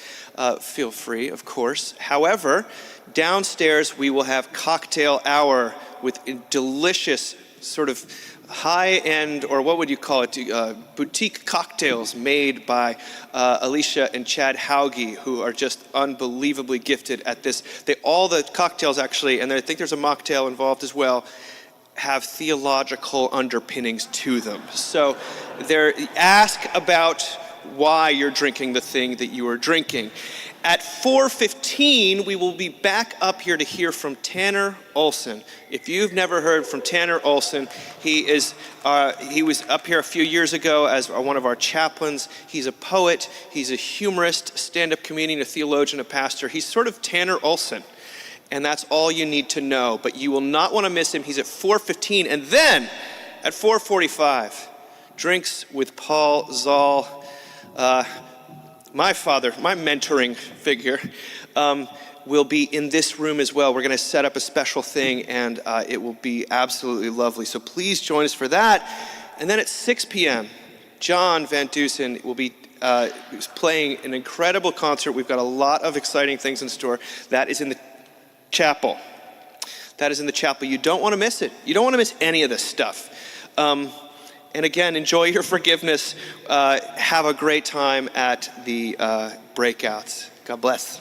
feel free, of course. However, downstairs we will have cocktail hour with delicious sort of high-end, or what would you call it, boutique cocktails made by Alicia and Chad Hauge, who are just unbelievably gifted at this. All the cocktails actually, and I think there's a mocktail involved as well, have theological underpinnings to them. So ask about why you're drinking the thing that you are drinking. At 4:15, we will be back up here to hear from Tanner Olson. If you've never heard from Tanner Olson, he was up here a few years ago as one of our chaplains. He's a poet, he's a humorist, stand-up comedian, a theologian, a pastor. He's sort of Tanner Olson, and that's all you need to know. But you will not want to miss him. He's at 4:15, and then at 4:45, drinks with Paul Zoll. My father, my mentoring figure, will be in this room as well. We're going to set up a special thing, and it will be absolutely lovely. So please join us for that. And then at 6 p.m., John Van Dusen will be playing an incredible concert. We've got a lot of exciting things in store. That is in the chapel. You don't want to miss it. You don't want to miss any of this stuff. And again, enjoy your forgiveness. Have a great time at the breakouts. God bless.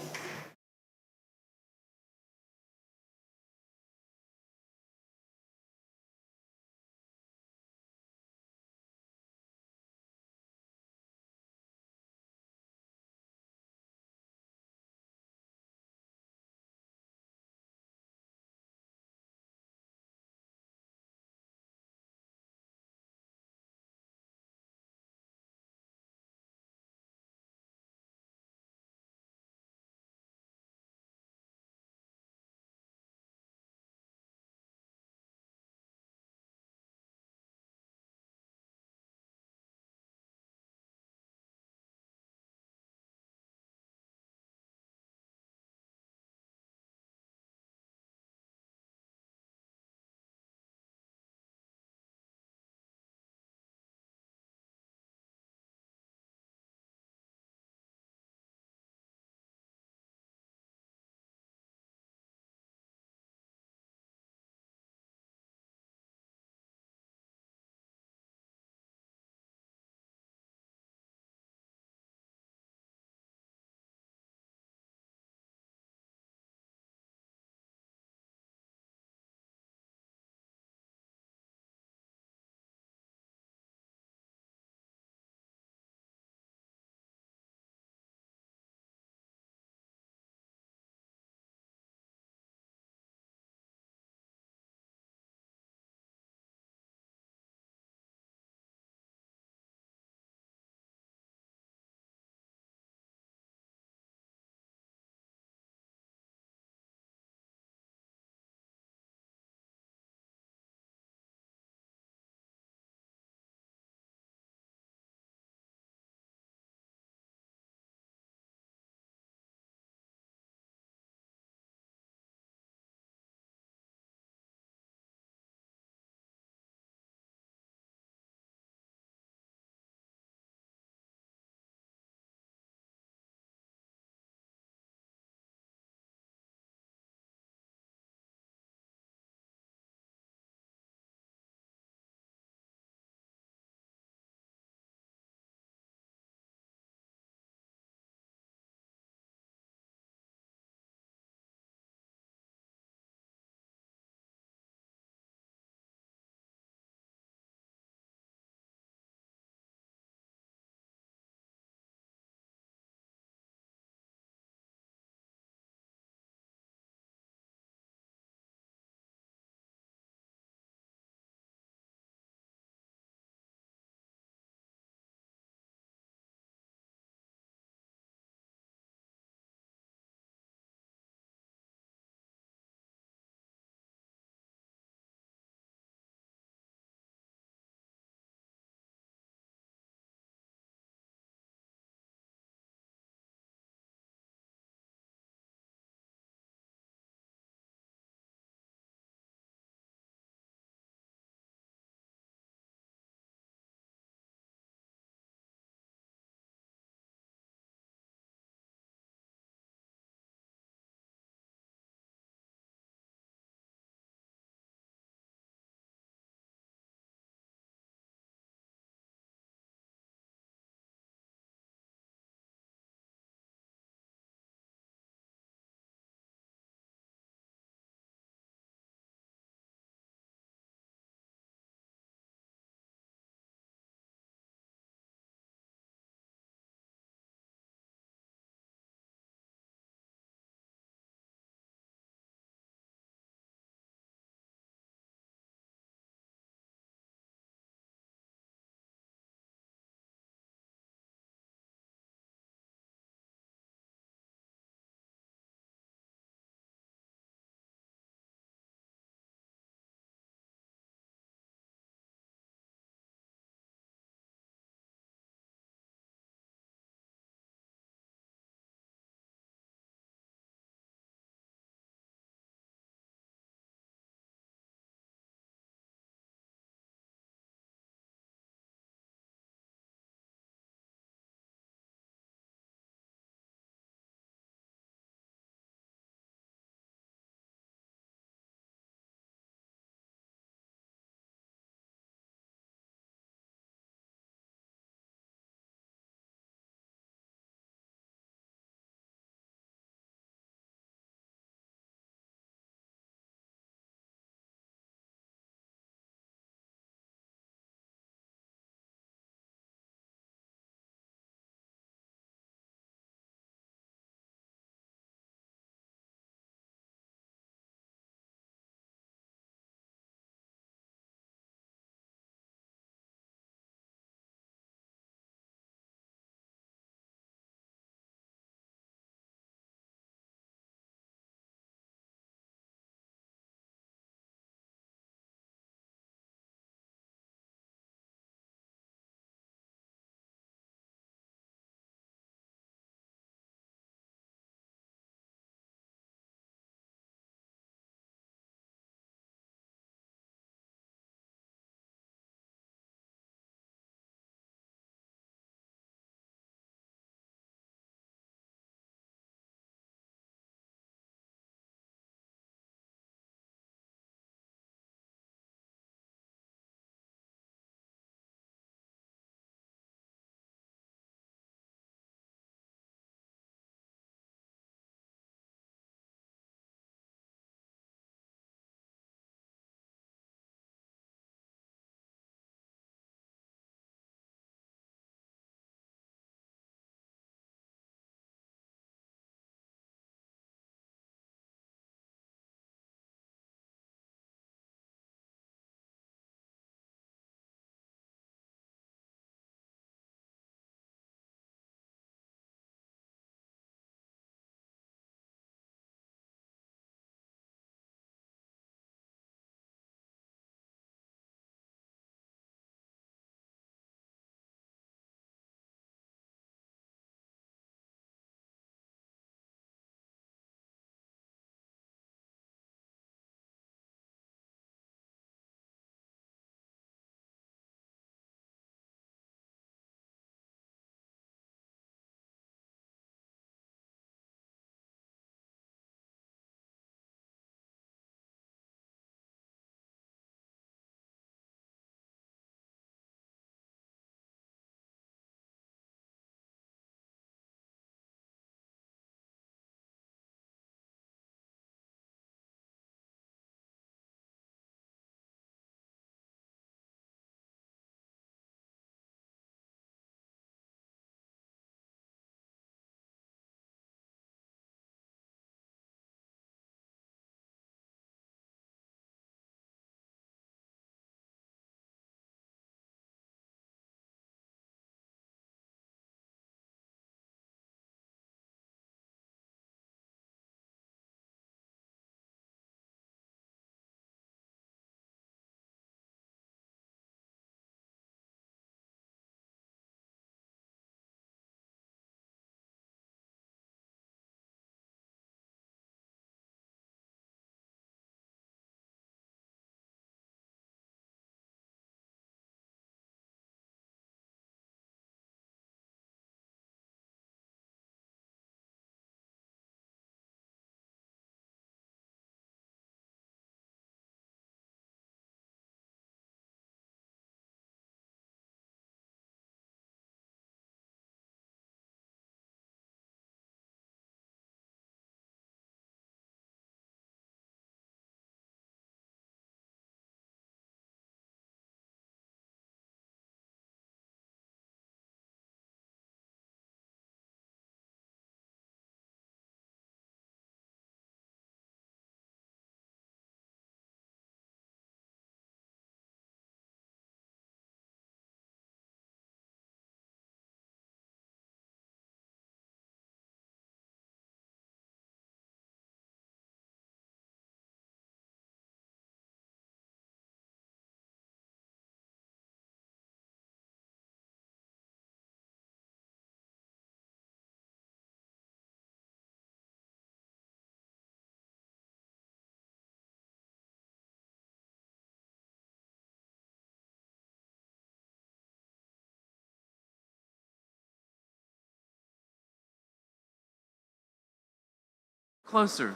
Closer.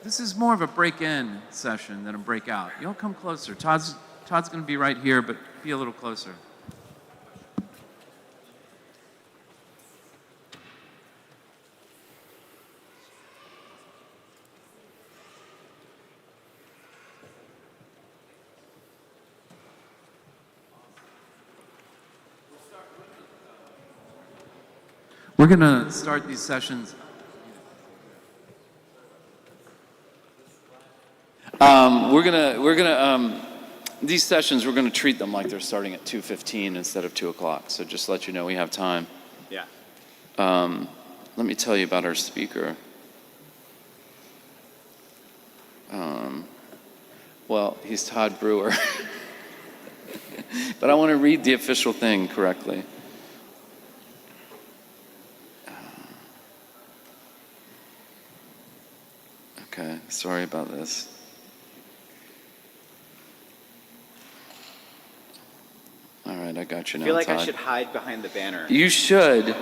This is more of a break-in session than a breakout. You'll come closer. Todd's going to be right here, but be a little closer. We're going to start these sessions. These sessions, we're gonna treat them like they're starting at 2:15 instead of 2 o'clock. So just to let you know, we have time. Yeah. Let me tell you about our speaker. Well, he's Todd Brewer. But I want to read the official thing correctly. Okay, sorry about this. All right, I got you now, I feel like Todd. I should hide behind the banner. You should.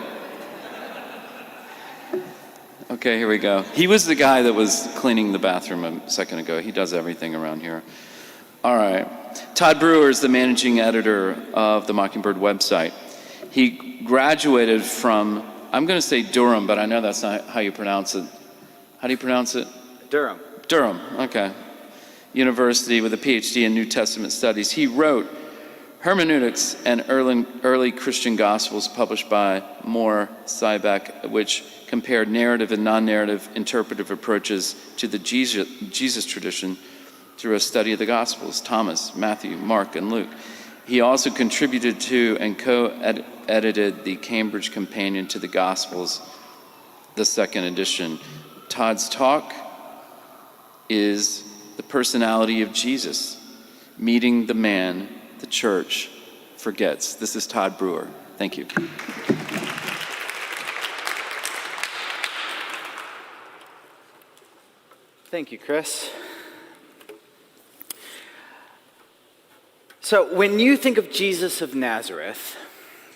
Okay, here we go. He was the guy that was cleaning the bathroom a second ago. He does everything around here. All right. Todd Brewer is the managing editor of the Mockingbird website. He graduated from, I'm going to say Durham, but I know that's not how you pronounce it. How do you pronounce it? Durham. Durham, okay. University with a PhD in New Testament studies. He wrote Hermeneutics and Early Christian Gospels, published by Moore Siebeck, which compared narrative and non-narrative interpretive approaches to the Jesus tradition through a study of the Gospels, Thomas, Matthew, Mark, and Luke. He also contributed to and co-edited the Cambridge Companion to the Gospels, the second edition. Todd's talk is The Personality of Jesus, Meeting the Man the Church Forgets. This is Todd Brewer. Thank you. Thank you, Chris. So, when you think of Jesus of Nazareth,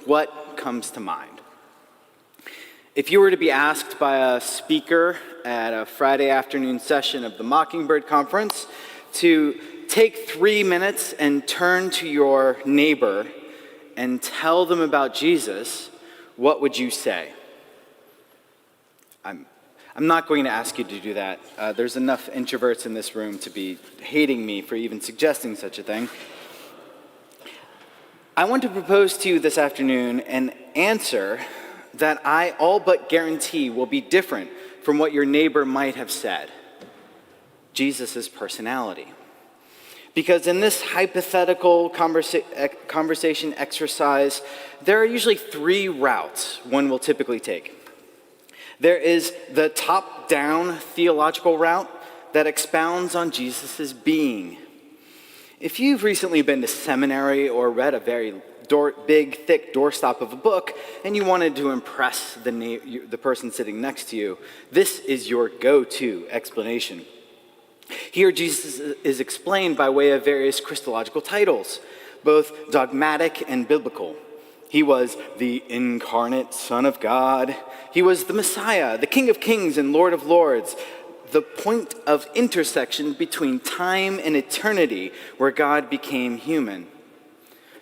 what comes to mind? If you were to be asked by a speaker at a Friday afternoon session of the Mockingbird Conference to take 3 minutes and turn to your neighbor and tell them about Jesus, what would you say? I'm not going to ask you to do that. There's enough introverts in this room to be hating me for even suggesting such a thing. I want to propose to you this afternoon an answer that I all but guarantee will be different from what your neighbor might have said. Jesus' personality. Because in this hypothetical conversation exercise, there are usually 3 routes one will typically take. There is the top-down theological route that expounds on Jesus' being. If you've recently been to seminary or read a very big, thick doorstop of a book, and you wanted to impress the person sitting next to you, this is your go-to explanation. Here, Jesus is explained by way of various Christological titles, both dogmatic and biblical. He was the incarnate Son of God. He was the Messiah, the King of Kings and Lord of Lords, the point of intersection between time and eternity where God became human.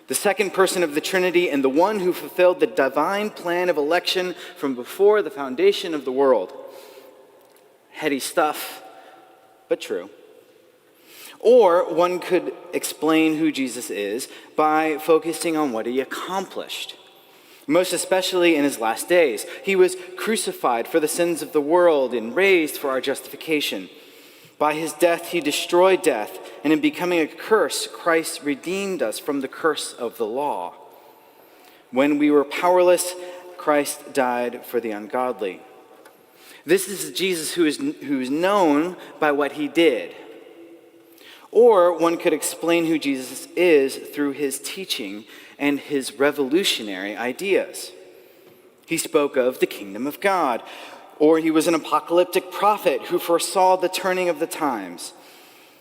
The second person of the Trinity and the one who fulfilled the divine plan of election from before the foundation of the world. Heady stuff, but true. Or one could explain who Jesus is by focusing on what he accomplished. Most especially in his last days. He was crucified for the sins of the world and raised for our justification. By his death, he destroyed death, and in becoming a curse, Christ redeemed us from the curse of the law. When we were powerless, Christ died for the ungodly. This is Jesus who is known by what he did. Or one could explain who Jesus is through his teaching and his revolutionary ideas. He spoke of the kingdom of God, or he was an apocalyptic prophet who foresaw the turning of the times.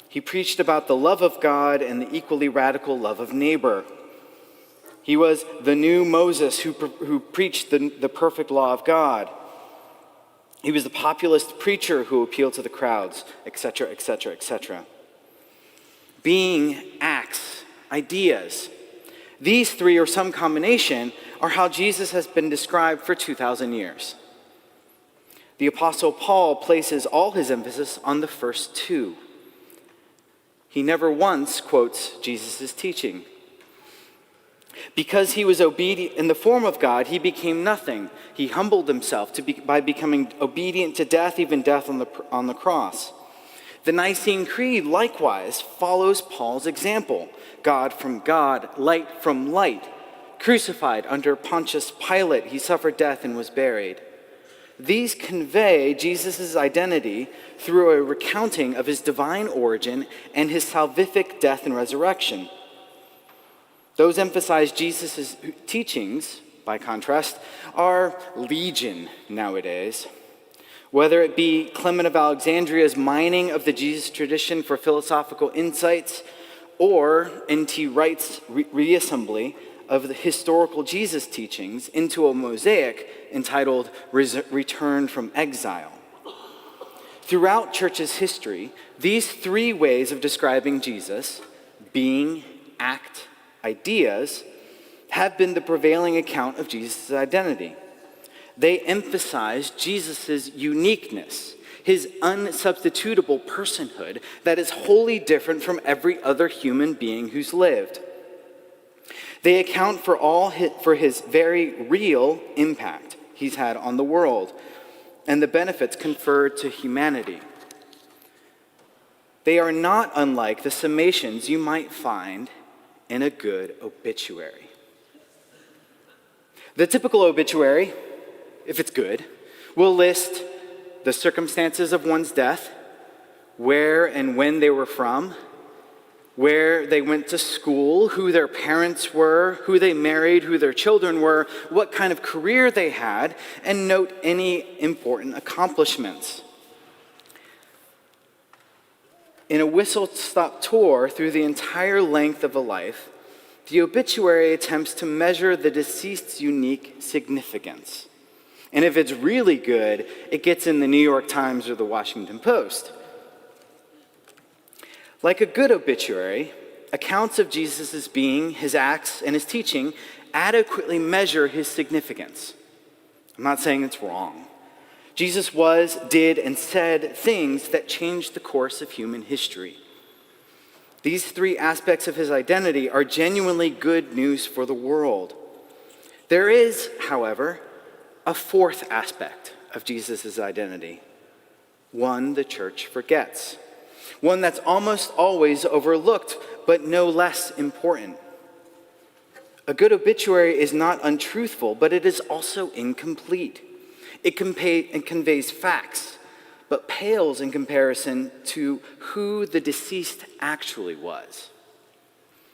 He preached about the love of God and the equally radical love of neighbor. He was the new Moses who preached the perfect law of God. He was the populist preacher who appealed to the crowds, etc., etc., etc. Being, acts, ideas. These three, or some combination, are how Jesus has been described for 2,000 years. The Apostle Paul places all his emphasis on the first two. He never once quotes Jesus' teaching. Because he was obedient in the form of God, he became nothing. He humbled himself by becoming obedient to death, even death on the cross. The Nicene Creed likewise follows Paul's example. God from God, light from light. Crucified under Pontius Pilate, he suffered death and was buried. These convey Jesus' identity through a recounting of his divine origin and his salvific death and resurrection. Those emphasize Jesus' teachings, by contrast, are legion nowadays. Whether it be Clement of Alexandria's mining of the Jesus tradition for philosophical insights, or N.T. Wright's reassembly of the historical Jesus teachings into a mosaic entitled Return from Exile. Throughout church's history, these three ways of describing Jesus, being, act, ideas, have been the prevailing account of Jesus' identity. They emphasize Jesus' uniqueness, his unsubstitutable personhood that is wholly different from every other human being who's lived. They account for his very real impact he's had on the world and the benefits conferred to humanity. They are not unlike the summations you might find in a good obituary. The typical obituary, if it's good, will list the circumstances of one's death, where and when they were from, where they went to school, who their parents were, who they married, who their children were, what kind of career they had, and note any important accomplishments. In a whistle-stop tour through the entire length of a life, the obituary attempts to measure the deceased's unique significance. And if it's really good, it gets in the New York Times or the Washington Post. Like a good obituary, accounts of Jesus' being, his acts, and his teaching adequately measure his significance. I'm not saying it's wrong. Jesus was, did, and said things that changed the course of human history. These three aspects of his identity are genuinely good news for the world. There is, however, a fourth aspect of Jesus' identity, one the church forgets, one that's almost always overlooked, but no less important. A good obituary is not untruthful, but it is also incomplete. It conveys facts, but pales in comparison to who the deceased actually was.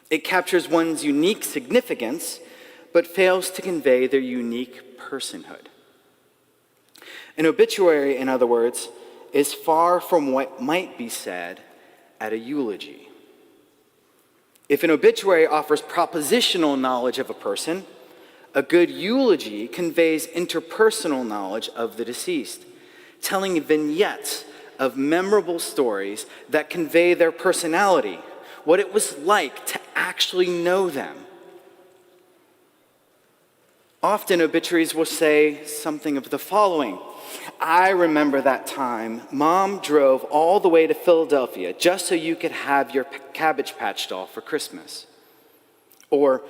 It captures one's unique significance, but fails to convey their unique personhood. An obituary, in other words, is far from what might be said at a eulogy. If an obituary offers propositional knowledge of a person, a good eulogy conveys interpersonal knowledge of the deceased, telling vignettes of memorable stories that convey their personality, what it was like to actually know them. Often obituaries will say something of the following: I remember that time Mom drove all the way to Philadelphia just so you could have your Cabbage Patch doll for Christmas. Or,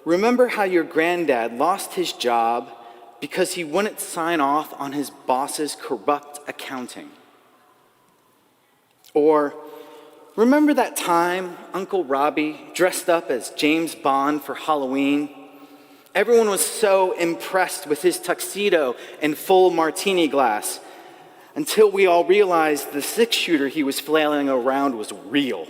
remember how your granddad lost his job because he wouldn't sign off on his boss's corrupt accounting. Or, remember that time Uncle Robbie dressed up as James Bond for Halloween? Everyone was so impressed with his tuxedo and full martini glass until we all realized the six-shooter he was flailing around was real.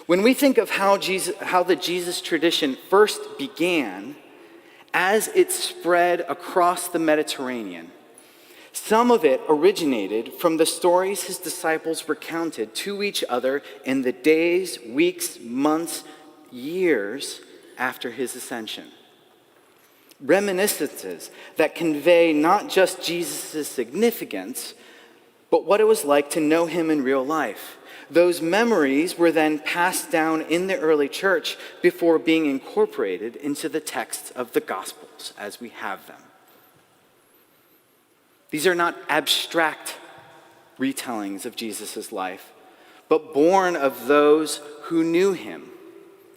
When we think of how the Jesus tradition first began, as it spread across the Mediterranean, some of it originated from the stories his disciples recounted to each other in the days, weeks, months, years after his ascension. reminiscences that convey not just Jesus' significance, but what it was like to know him in real life. Those memories were then passed down in the early church before being incorporated into the texts of the Gospels as we have them. These are not abstract retellings of Jesus' life, but born of those who knew him,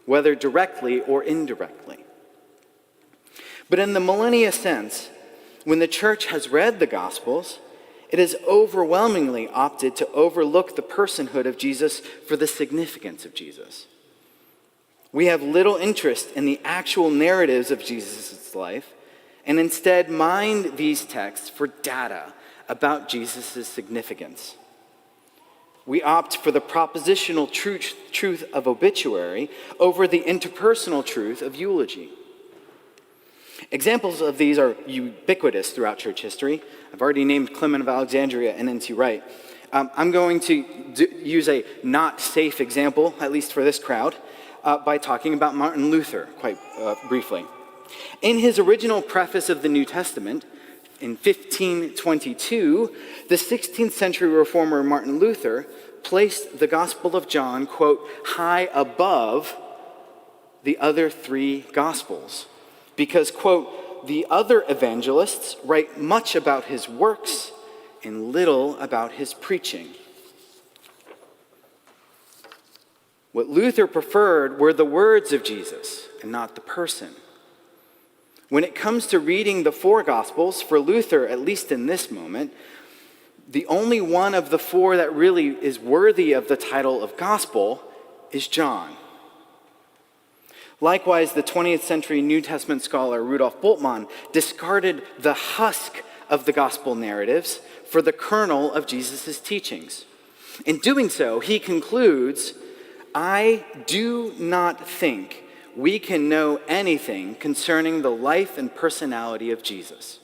whether directly or indirectly. But in the millennia sense, when the church has read the Gospels, it has overwhelmingly opted to overlook the personhood of Jesus for the significance of Jesus. We have little interest in the actual narratives of Jesus' life, and instead mine these texts for data about Jesus' significance. We opt for the propositional truth of obituary over the interpersonal truth of eulogy. Examples of these are ubiquitous throughout church history. I've already named Clement of Alexandria and N.T. Wright. I'm going to use a not safe example, at least for this crowd, by talking about Martin Luther quite briefly. In his original preface of the New Testament, in 1522, the 16th century reformer Martin Luther placed the Gospel of John, quote, high above the other three Gospels. Because, quote, the other evangelists write much about his works and little about his preaching. What Luther preferred were the words of Jesus and not the person. When it comes to reading the four Gospels, for Luther, at least in this moment, the only one of the four that really is worthy of the title of Gospel is John. Likewise, the 20th century New Testament scholar Rudolf Bultmann discarded the husk of the gospel narratives for the kernel of Jesus' teachings. In doing so, he concludes, I do not think we can know anything concerning the life and personality of Jesus.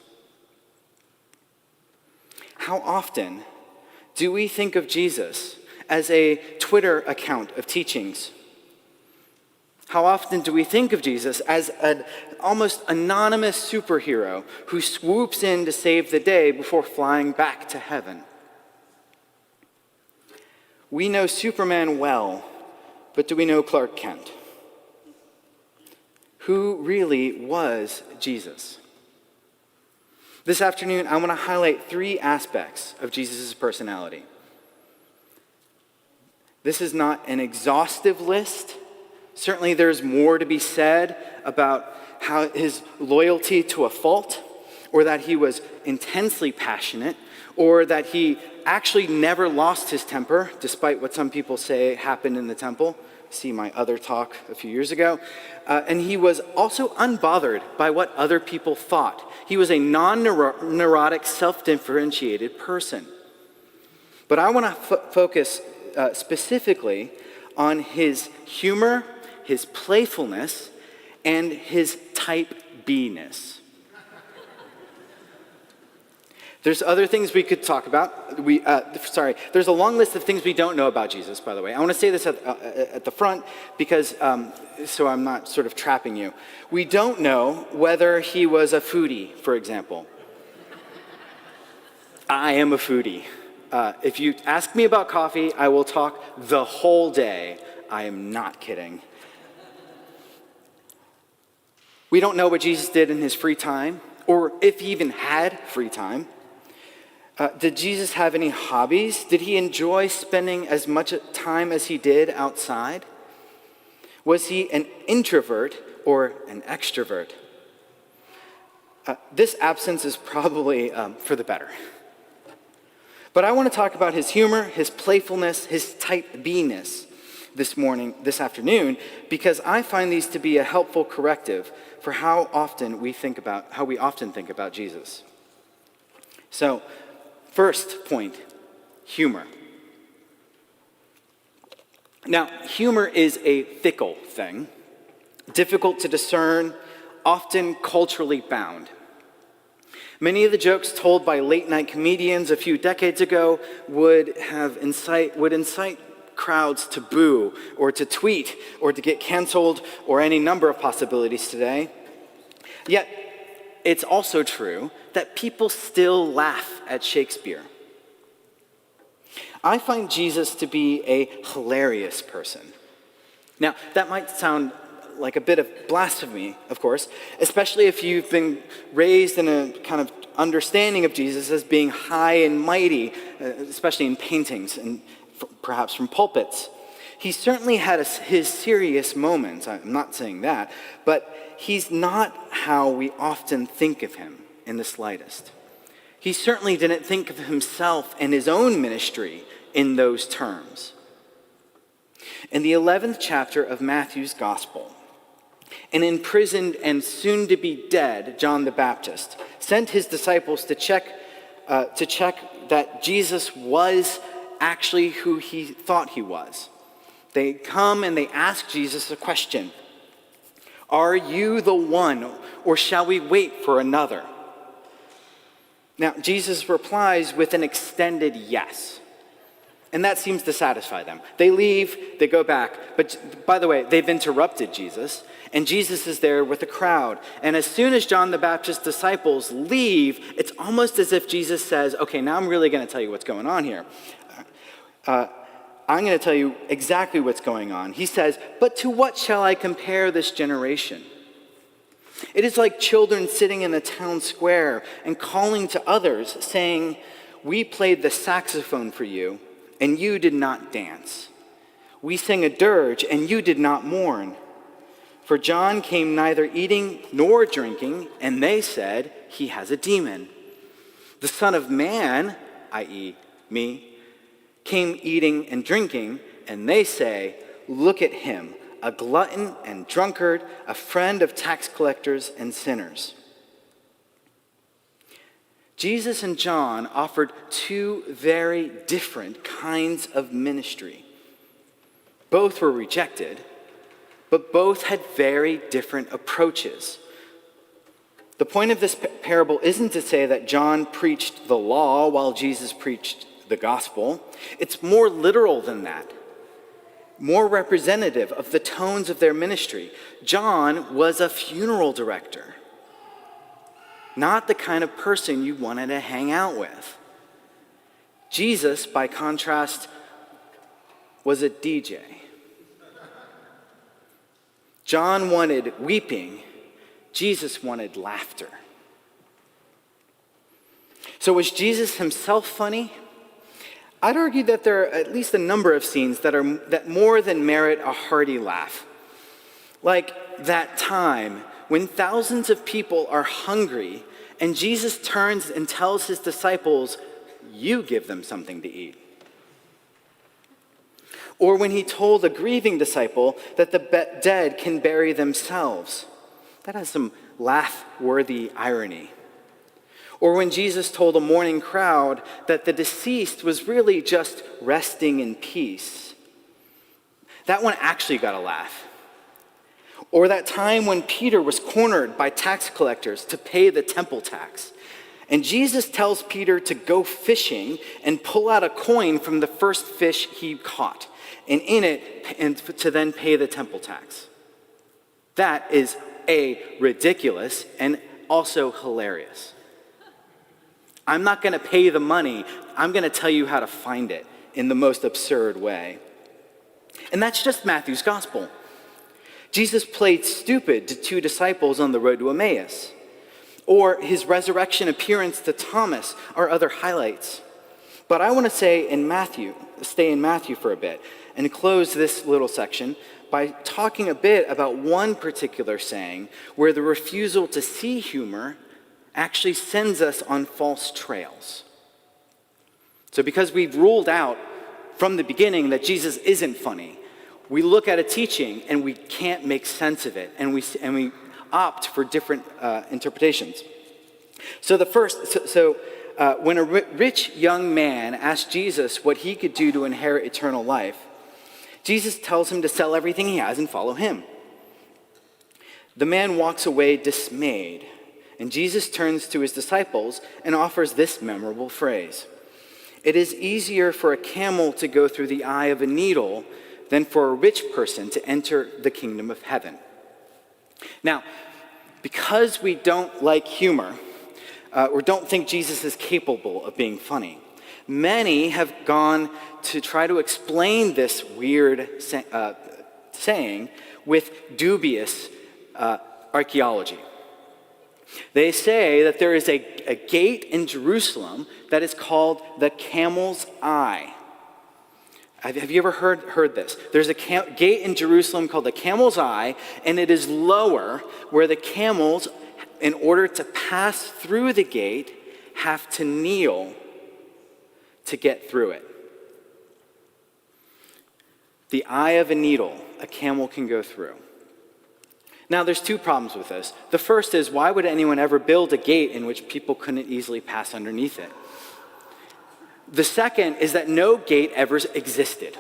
How often do we think of Jesus as a Twitter account of teachings? How often do we think of Jesus as an almost anonymous superhero who swoops in to save the day before flying back to heaven? We know Superman well, but do we know Clark Kent? Who really was Jesus? This afternoon, I want to highlight three aspects of Jesus' personality. This is not an exhaustive list. Certainly there's more to be said about how his loyalty to a fault, or that he was intensely passionate, or that he actually never lost his temper, despite what some people say happened in the temple. See my other talk a few years ago. And he was also unbothered by what other people thought. He was a non-neurotic, self-differentiated person. But I want to focus specifically on his humor, his playfulness, and his type B-ness. There's other things we could talk about. There's a long list of things we don't know about Jesus, by the way. I want to say this at the front because, so I'm not sort of trapping you. We don't know whether he was a foodie, for example. I am a foodie. If you ask me about coffee, I will talk the whole day. I am not kidding. We don't know what Jesus did in his free time, or if he even had free time. Did Jesus have any hobbies? Did he enjoy spending as much time as he did outside? Was he an introvert or an extrovert? This absence is probably for the better. But I want to talk about his humor, his playfulness, his type B-ness this afternoon, because I find these to be a helpful corrective for how we often think about Jesus. So, first point, humor. Now, humor is a fickle thing, difficult to discern, often culturally bound. Many of the jokes told by late-night comedians a few decades ago would incite crowds to boo or to tweet or to get canceled or any number of possibilities today. Yet, it's also true that people still laugh at Shakespeare. I find Jesus to be a hilarious person. Now, that might sound like a bit of blasphemy, of course, especially if you've been raised in a kind of understanding of Jesus as being high and mighty, especially in paintings and perhaps from pulpits. He certainly had his serious moments, I'm not saying that, but he's not how we often think of him in the slightest. He certainly didn't think of himself and his own ministry in those terms. In the 11th chapter of Matthew's Gospel, an imprisoned and soon-to-be dead John the Baptist sent his disciples to check that Jesus was actually who he thought he was. They come and they ask Jesus a question. Are you the one, or shall we wait for another? Now, Jesus replies with an extended yes. And that seems to satisfy them. They leave, they go back. But by the way, they've interrupted Jesus, and Jesus is there with the crowd. And as soon as John the Baptist's disciples leave, it's almost as if Jesus says, okay, now I'm really going to tell you what's going on here. I'm going to tell you exactly what's going on. He says, but to what shall I compare this generation? It is like children sitting in the town square and calling to others, saying, we played the saxophone for you, and you did not dance. We sang a dirge, and you did not mourn. For John came neither eating nor drinking, and they said, he has a demon. The Son of Man, i.e., me, came eating and drinking, and they say, look at him, a glutton and drunkard, a friend of tax collectors and sinners. Jesus and John offered two very different kinds of ministry. Both were rejected, but both had very different approaches. The point of this parable isn't to say that John preached the law while Jesus preached the gospel. It's more literal than that, more representative of the tones of their ministry. John was a funeral director, not the kind of person you wanted to hang out with. Jesus, by contrast, was a DJ. John wanted weeping, Jesus wanted laughter. So was Jesus himself funny? I'd argue that there are at least a number of scenes that more than merit a hearty laugh. Like that time when thousands of people are hungry and Jesus turns and tells his disciples, you give them something to eat. Or when he told a grieving disciple that the dead can bury themselves. That has some laugh-worthy irony. Or when Jesus told a mourning crowd that the deceased was really just resting in peace. That one actually got a laugh. Or that time when Peter was cornered by tax collectors to pay the temple tax. And Jesus tells Peter to go fishing and pull out a coin from the first fish he caught, and in it, and to then pay the temple tax. That is ridiculous and also hilarious. I'm not going to pay the money. I'm going to tell you how to find it in the most absurd way. And that's just Matthew's gospel. Jesus played stupid to two disciples on the road to Emmaus. Or his resurrection appearance to Thomas are other highlights. But I want to stay in Matthew for a bit and close this little section by talking a bit about one particular saying where the refusal to see humor actually sends us on false trails. So because we've ruled out from the beginning that Jesus isn't funny, we look at a teaching and we can't make sense of it, and we opt for different interpretations. So when a rich young man asked Jesus what he could do to inherit eternal life, Jesus tells him to sell everything he has and follow him. The man walks away dismayed, and Jesus turns to his disciples and offers this memorable phrase: "It is easier for a camel to go through the eye of a needle than for a rich person to enter the kingdom of heaven." Now, because we don't like humor, or don't think Jesus is capable of being funny, many have gone to try to explain this weird saying with dubious archaeology. They say that there is a gate in Jerusalem that is called the Camel's Eye. Have you ever heard this? There's a gate in Jerusalem called the Camel's Eye, and it is lower, where the camels, in order to pass through the gate, have to kneel to get through it. The eye of a needle, a camel can go through. Now, there's two problems with this. The first is, why would anyone ever build a gate in which people couldn't easily pass underneath it? The second is that no gate ever existed.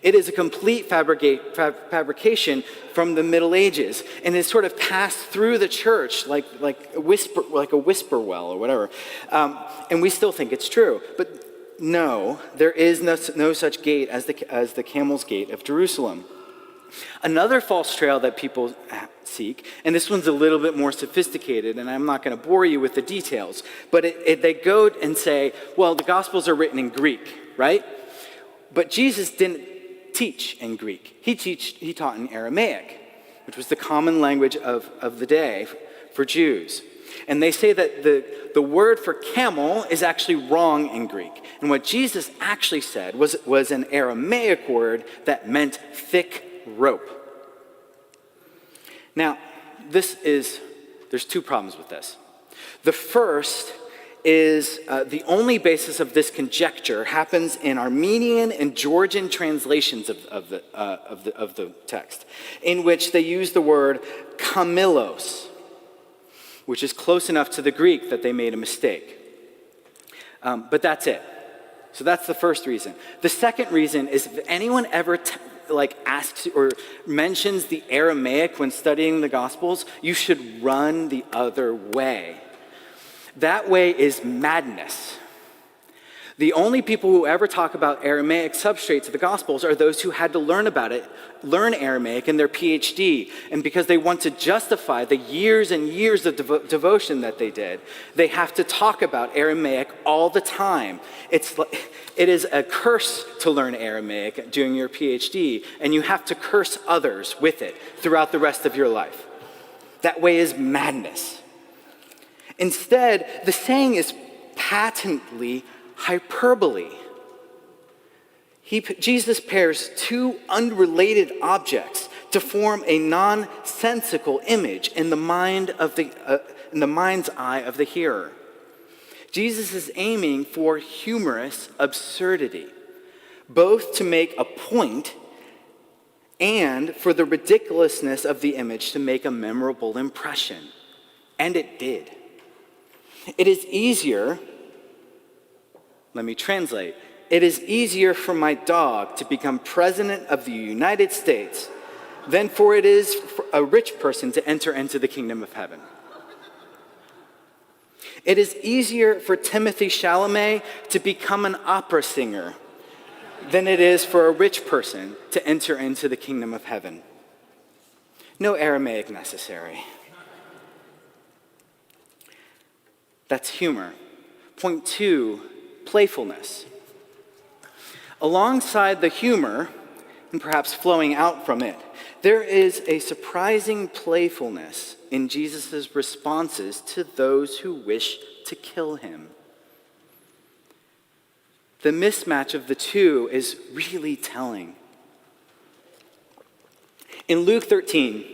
It is a complete fabrication from the Middle Ages, and it sort of passed through the church like a whisper well or whatever. And we still think it's true. But no, there is no such gate as the Camel's Gate of Jerusalem. Another false trail that people seek, and this one's a little bit more sophisticated, and I'm not going to bore you with the details, but they go and say, well, the Gospels are written in Greek, right? But Jesus didn't teach in Greek. He taught in Aramaic, which was the common language of the day for Jews. And they say that the word for camel is actually wrong in Greek. And what Jesus actually said was an Aramaic word that meant thick rope. Now, there's two problems with this. The first is the only basis of this conjecture happens in Armenian and Georgian translations of the text, in which they use the word kamilos, which is close enough to the Greek that they made a mistake. But that's it. So that's the first reason. The second reason is, if anyone ever asks or mentions the Aramaic when studying the Gospels, you should run the other way. That way is madness. The only people who ever talk about Aramaic substrate to the Gospels are those who had to learn Aramaic in their PhD. And because they want to justify the years and years of devotion that they did, they have to talk about Aramaic all the time. It is a curse to learn Aramaic during your PhD, and you have to curse others with it throughout the rest of your life. That way is madness. Instead, the saying is patently hyperbole. Jesus pairs two unrelated objects to form a nonsensical image in the mind's eye of the hearer. Jesus is aiming for humorous absurdity, both to make a point and for the ridiculousness of the image to make a memorable impression. And it did. It is easier, let me translate. It is easier for my dog to become president of the United States than for it is for a rich person to enter into the kingdom of heaven. It is easier for Timothy Chalamet to become an opera singer than it is for a rich person to enter into the kingdom of heaven. No Aramaic necessary. That's humor. Point 2, playfulness. Alongside the humor, and perhaps flowing out from it, there is a surprising playfulness in Jesus' responses to those who wish to kill him. The mismatch of the two is really telling. In Luke 13,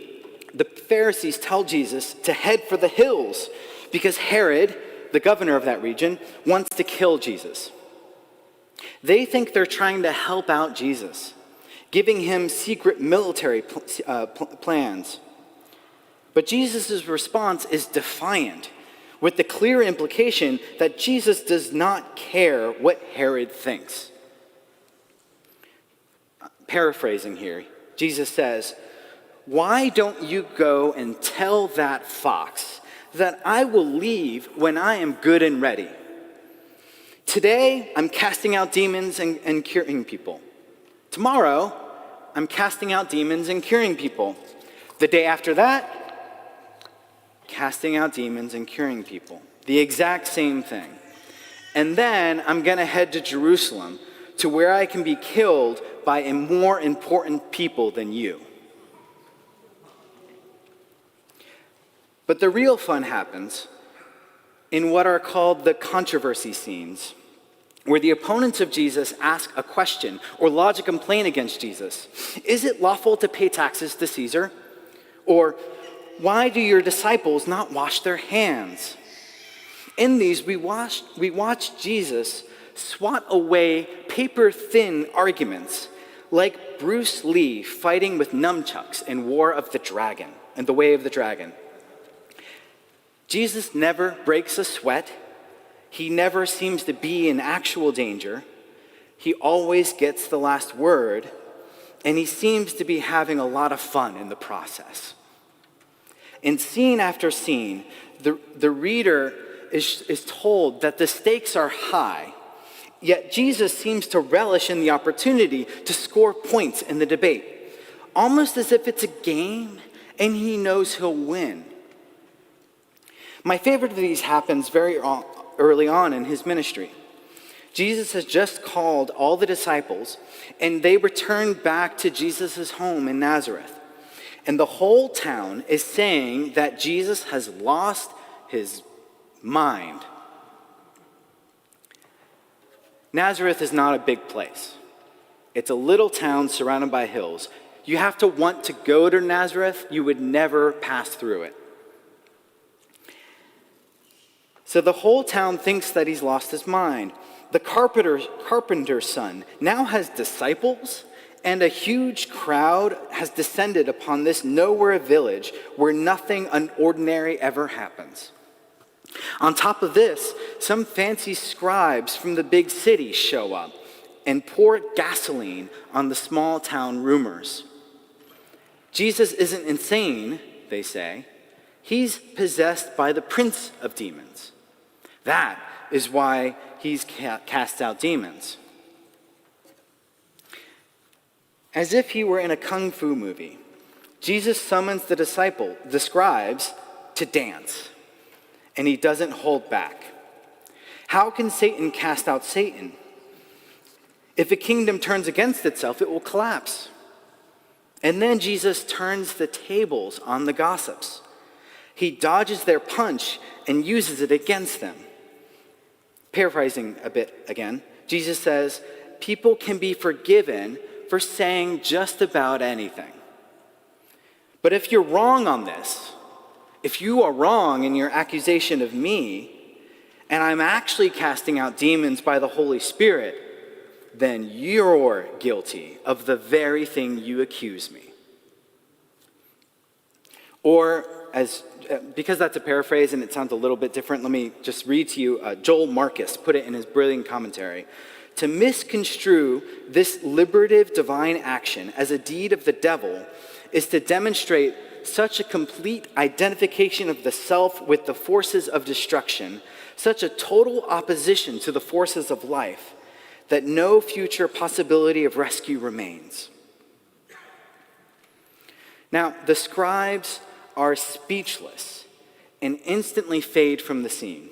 the Pharisees tell Jesus to head for the hills because Herod, the governor of that region, wants to kill Jesus. They think they're trying to help out Jesus, giving him secret military plans. But Jesus' response is defiant, with the clear implication that Jesus does not care what Herod thinks. Paraphrasing here, Jesus says, "Why don't you go and tell that fox that I will leave when I am good and ready? Today, I'm casting out demons and curing people. Tomorrow, I'm casting out demons and curing people. The day after that, casting out demons and curing people. The exact same thing. And then I'm going to head to Jerusalem to where I can be killed by more important people than you. But the real fun happens in what are called the controversy scenes, where the opponents of Jesus ask a question or lodge a complaint against Jesus. Is it lawful to pay taxes to Caesar? Or why do your disciples not wash their hands? In these, we watch Jesus swat away paper-thin arguments like Bruce Lee fighting with nunchucks in War of the Dragon and the Way of the Dragon. Jesus never breaks a sweat. He never seems to be in actual danger. He always gets the last word, and he seems to be having a lot of fun in the process. In scene after scene, the reader is told that the stakes are high, yet Jesus seems to relish in the opportunity to score points in the debate, almost as if it's a game and he knows he'll win. My favorite of these happens very early on in his ministry. Jesus has just called all the disciples, and they return back to Jesus' home in Nazareth. And the whole town is saying that Jesus has lost his mind. Nazareth is not a big place. It's a little town surrounded by hills. You have to want to go to Nazareth. You would never pass through it. So the whole town thinks that he's lost his mind. The carpenter's son now has disciples, and a huge crowd has descended upon this nowhere village where nothing unordinary ever happens. On top of this, some fancy scribes from the big city show up and pour gasoline on the small town rumors. Jesus isn't insane, they say. He's possessed by the prince of demons. That is why he's cast out demons. As if he were in a kung fu movie, Jesus summons the scribes to dance, and he doesn't hold back. How can Satan cast out Satan? If a kingdom turns against itself, it will collapse. And then Jesus turns the tables on the gossips. He dodges their punch and uses it against them. Paraphrasing a bit again, Jesus says, people can be forgiven for saying just about anything. But if you're wrong on this, if you are wrong in your accusation of me, and I'm actually casting out demons by the Holy Spirit, then you're guilty of the very thing you accuse me. Or, because that's a paraphrase and it sounds a little bit different, let me just read to you Joel Marcus put it in his brilliant commentary. To misconstrue this liberative divine action as a deed of the devil is to demonstrate such a complete identification of the self with the forces of destruction, such a total opposition to the forces of life, that no future possibility of rescue remains. Now, the scribes are speechless and instantly fade from the scene.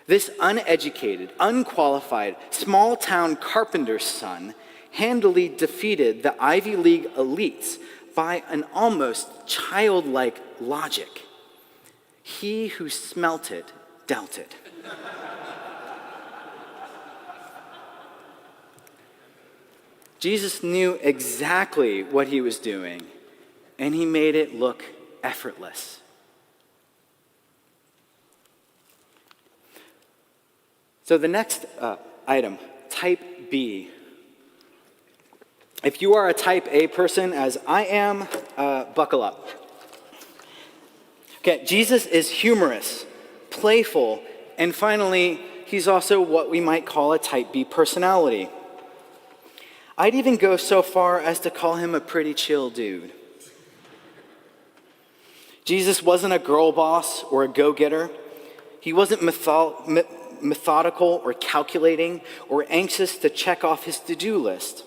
This uneducated, unqualified, small-town carpenter's son handily defeated the Ivy League elites by an almost childlike logic. He who smelt it, dealt it. Jesus knew exactly what he was doing, and he made it look effortless. So the next item, type B. If you are a type A person, as I am, buckle up. Okay, Jesus is humorous, playful, and finally, he's also what we might call a type B personality. I'd even go so far as to call him a pretty chill dude. Jesus wasn't a girl boss or a go-getter. He wasn't methodical or calculating or anxious to check off his to-do list.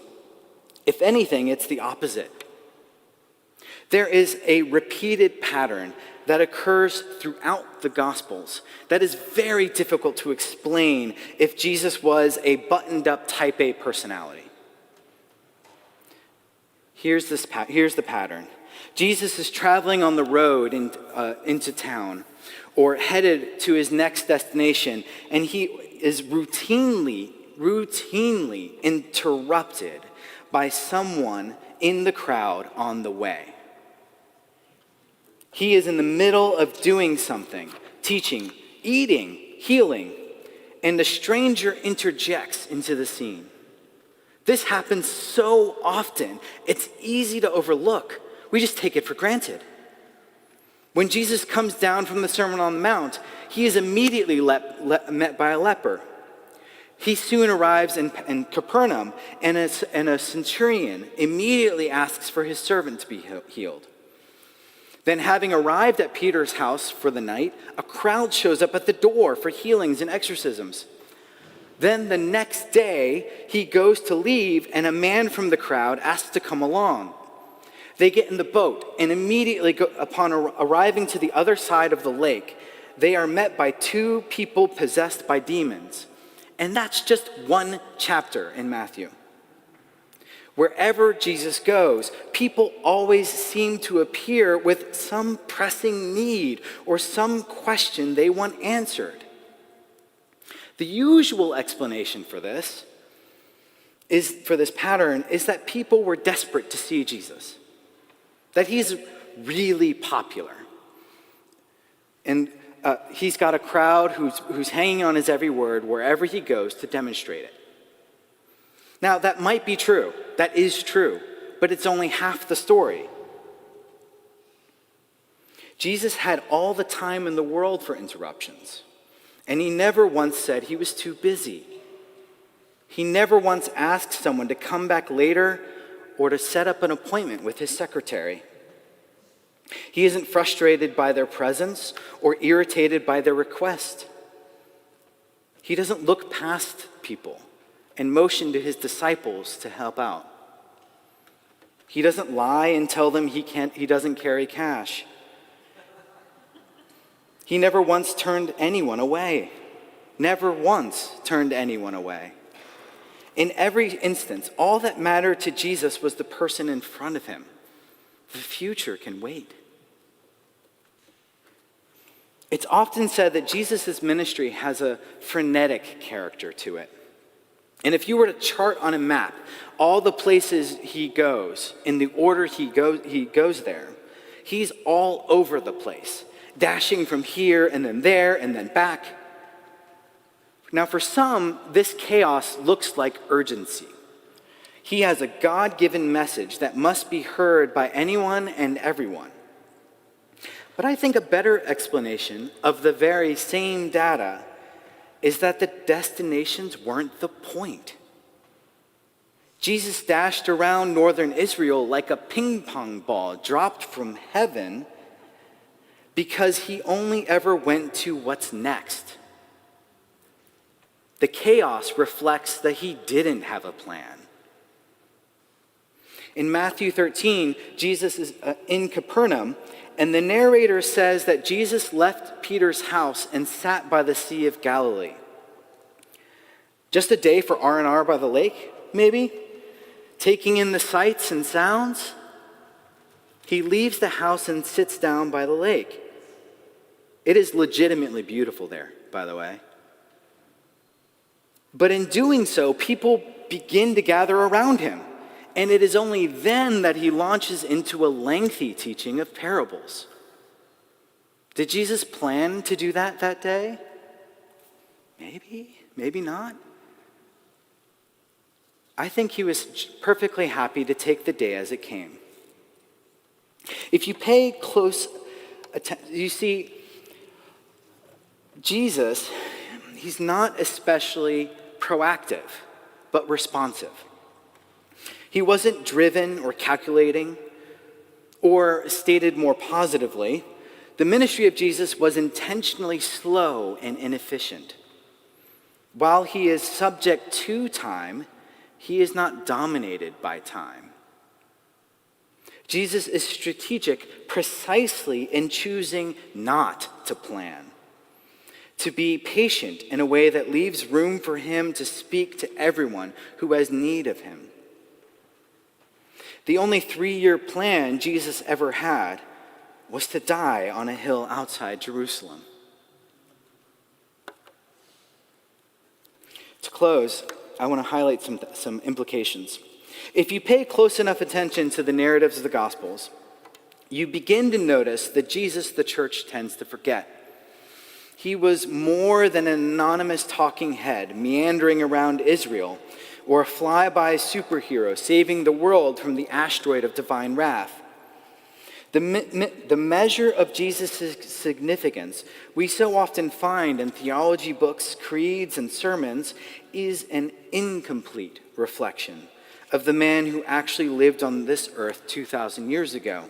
If anything, it's the opposite. There is a repeated pattern that occurs throughout the Gospels that is very difficult to explain if Jesus was a buttoned-up type A personality. Here's the pattern. Jesus is traveling on the road into town or headed to his next destination, and he is routinely interrupted by someone in the crowd on the way. He is in the middle of doing something, teaching, eating, healing, and a stranger interjects into the scene. This happens so often, it's easy to overlook. We just take it for granted. When Jesus comes down from the Sermon on the Mount, he is immediately met by a leper. He soon arrives in Capernaum, and a centurion immediately asks for his servant to be healed. Then, having arrived at Peter's house for the night, a crowd shows up at the door for healings and exorcisms. Then the next day, he goes to leave, and a man from the crowd asks to come along. They get in the boat, and immediately upon arriving to the other side of the lake, they are met by 2 people possessed by demons. And that's just one chapter in Matthew. Wherever Jesus goes, people always seem to appear with some pressing need or some question they want answered. The usual explanation for this pattern is that people were desperate to see Jesus, that he's really popular. And he's got a crowd who's hanging on his every word wherever he goes to demonstrate it. Now, that might be true. That is true. But it's only half the story. Jesus had all the time in the world for interruptions. And he never once said he was too busy. He never once asked someone to come back later or to set up an appointment with his secretary. He isn't frustrated by their presence or irritated by their request. He doesn't look past people and motion to his disciples to help out. He doesn't lie and tell them he doesn't carry cash. He never once turned anyone away. Never once turned anyone away. In every instance, all that mattered to Jesus was the person in front of him. The future can wait. It's often said that Jesus' ministry has a frenetic character to it. And if you were to chart on a map all the places he goes, in the order he goes there, he's all over the place, dashing from here and then there and then back. Now, for some, this chaos looks like urgency. He has a God-given message that must be heard by anyone and everyone. But I think a better explanation of the very same data is that the destinations weren't the point. Jesus dashed around northern Israel like a ping pong ball dropped from heaven because he only ever went to what's next. The chaos reflects that he didn't have a plan. In Matthew 13, Jesus is in Capernaum, and the narrator says that Jesus left Peter's house and sat by the Sea of Galilee. Just a day for R&R by the lake, maybe? Taking in the sights and sounds? He leaves the house and sits down by the lake. It is legitimately beautiful there, by the way. But in doing so, people begin to gather around him. And it is only then that he launches into a lengthy teaching of parables. Did Jesus plan to do that day? Maybe, maybe not. I think he was perfectly happy to take the day as it came. If you pay close attention, you see, Jesus, he's not especially proactive, but responsive. He wasn't driven or calculating, or stated more positively, the ministry of Jesus was intentionally slow and inefficient. While he is subject to time, he is not dominated by time. Jesus is strategic precisely in choosing not to plan, to be patient in a way that leaves room for him to speak to everyone who has need of him. The only 3-year plan Jesus ever had was to die on a hill outside Jerusalem. To close, I want to highlight some implications. If you pay close enough attention to the narratives of the Gospels, you begin to notice that Jesus, the church, tends to forget. He was more than an anonymous talking head meandering around Israel, or a flyby superhero saving the world from the asteroid of divine wrath. The measure of Jesus' significance we so often find in theology books, creeds, and sermons is an incomplete reflection of the man who actually lived on this earth 2,000 years ago.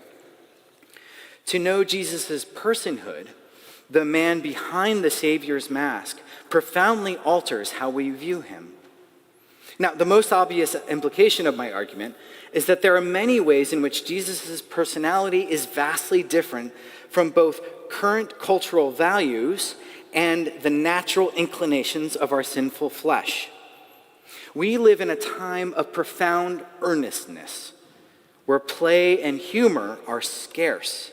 To know Jesus' personhood, the man behind the Savior's mask, profoundly alters how we view him. Now, the most obvious implication of my argument is that there are many ways in which Jesus' personality is vastly different from both current cultural values and the natural inclinations of our sinful flesh. We live in a time of profound earnestness, where play and humor are scarce,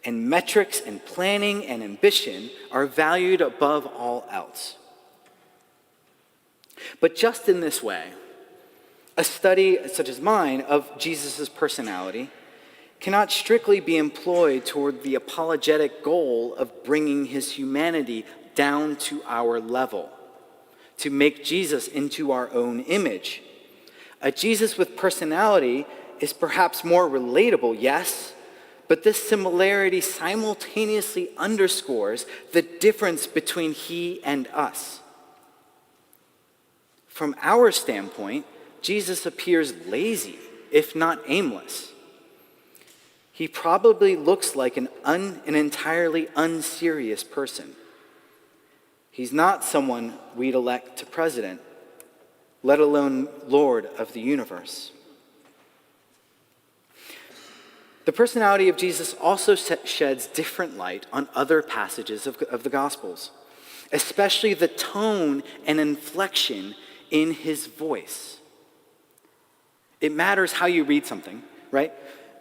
and metrics and planning and ambition are valued above all else. But just in this way, a study such as mine of Jesus' personality cannot strictly be employed toward the apologetic goal of bringing his humanity down to our level, to make Jesus into our own image. A Jesus with personality is perhaps more relatable, yes, but this similarity simultaneously underscores the difference between he and us. From our standpoint, Jesus appears lazy, if not aimless. He probably looks like an entirely unserious person. He's not someone we'd elect to president, let alone Lord of the universe. The personality of Jesus also sheds different light on other passages of the Gospels, especially the tone and inflection in his voice. It matters how you read something, right?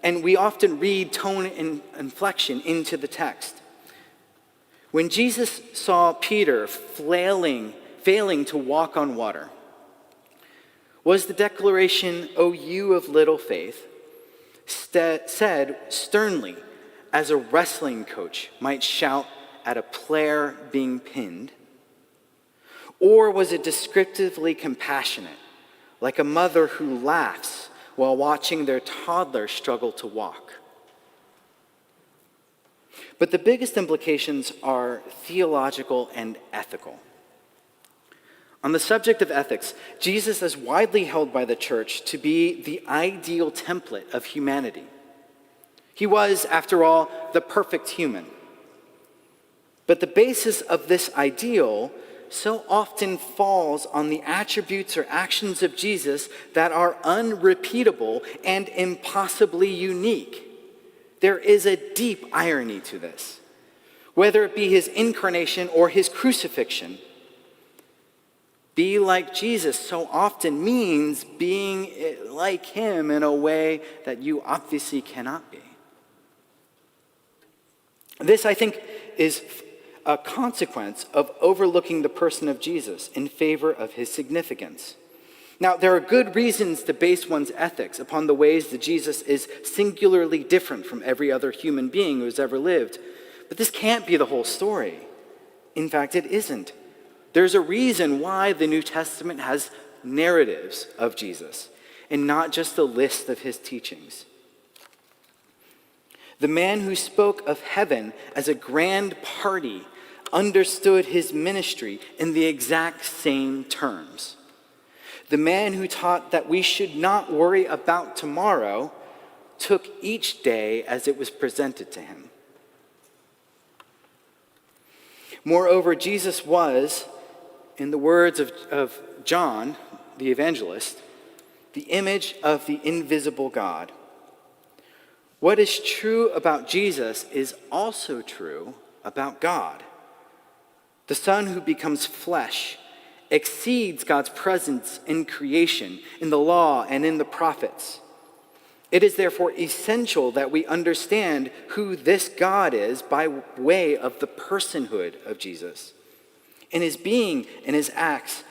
And we often read tone and inflection into the text. When Jesus saw Peter failing to walk on water, was the declaration, "O you of little faith," said sternly, as a wrestling coach might shout at a player being pinned? Or was it descriptively compassionate, like a mother who laughs while watching their toddler struggle to walk? But the biggest implications are theological and ethical. On the subject of ethics, Jesus is widely held by the church to be the ideal template of humanity. He was, after all, the perfect human. But the basis of this ideal so often falls on the attributes or actions of Jesus that are unrepeatable and impossibly unique. There is a deep irony to this, whether it be his incarnation or his crucifixion. Be like Jesus so often means being like him in a way that you obviously cannot be. This, I think, is a consequence of overlooking the person of Jesus in favor of his significance. Now, there are good reasons to base one's ethics upon the ways that Jesus is singularly different from every other human being who has ever lived, but this can't be the whole story. In fact, it isn't. There's a reason why the New Testament has narratives of Jesus and not just a list of his teachings. The man who spoke of heaven as a grand party understood his ministry in the exact same terms. The man who taught that we should not worry about tomorrow took each day as it was presented to him. Moreover, Jesus was, in the words of John, the evangelist, the image of the invisible God, What is true about Jesus is also true about God. The Son who becomes flesh exceeds God's presence in creation, in the law, and in the prophets. It is therefore essential that we understand who this God is by way of the personhood of Jesus, in his being, in his acts,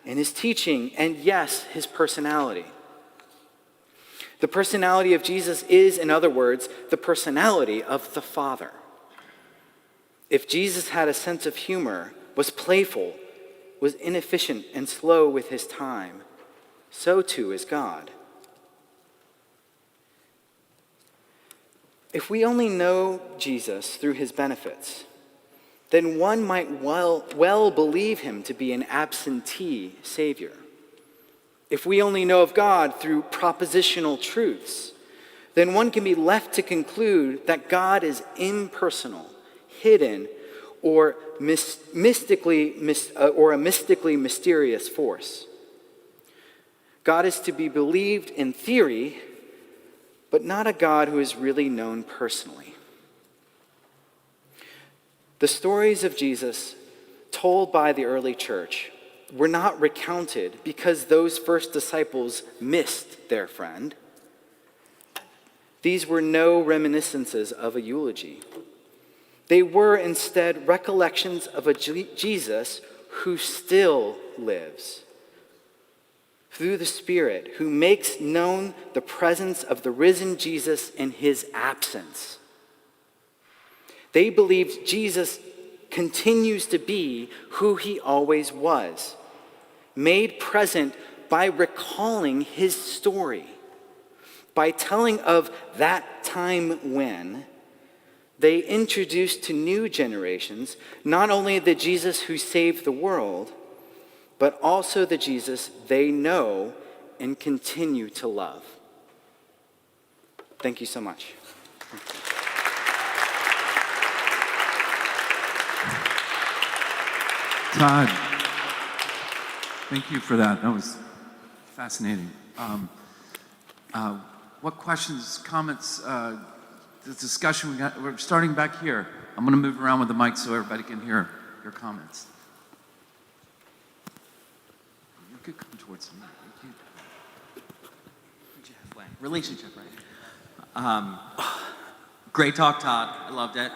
in his teaching, and yes, his personality. The personality of Jesus is, in other words, the personality of the Father. If Jesus had a sense of humor, was playful, was inefficient and slow with his time, so too is God. If we only know Jesus through his benefits, then one might well believe him to be an absentee Savior. If we only know of God through propositional truths, then one can be left to conclude that God is impersonal, hidden, or a mystically mysterious force. God is to be believed in theory, but not a God who is really known personally. The stories of Jesus told by the early church were not recounted because those first disciples missed their friend. These were no reminiscences of a eulogy. They were instead recollections of a Jesus who still lives through the Spirit, who makes known the presence of the risen Jesus in his absence. They believed Jesus continues to be who he always was, made present by recalling his story, by telling of that time when they introduced to new generations not only the Jesus who saved the world, but also the Jesus they know and continue to love. Thank you so much. Todd, thank you for that. That was fascinating. What questions, comments, the discussion we got? We're starting back here. I'm going to move around with the mic so everybody can hear your comments. You could come towards me. Relationship, right? Great talk, Todd. I loved it.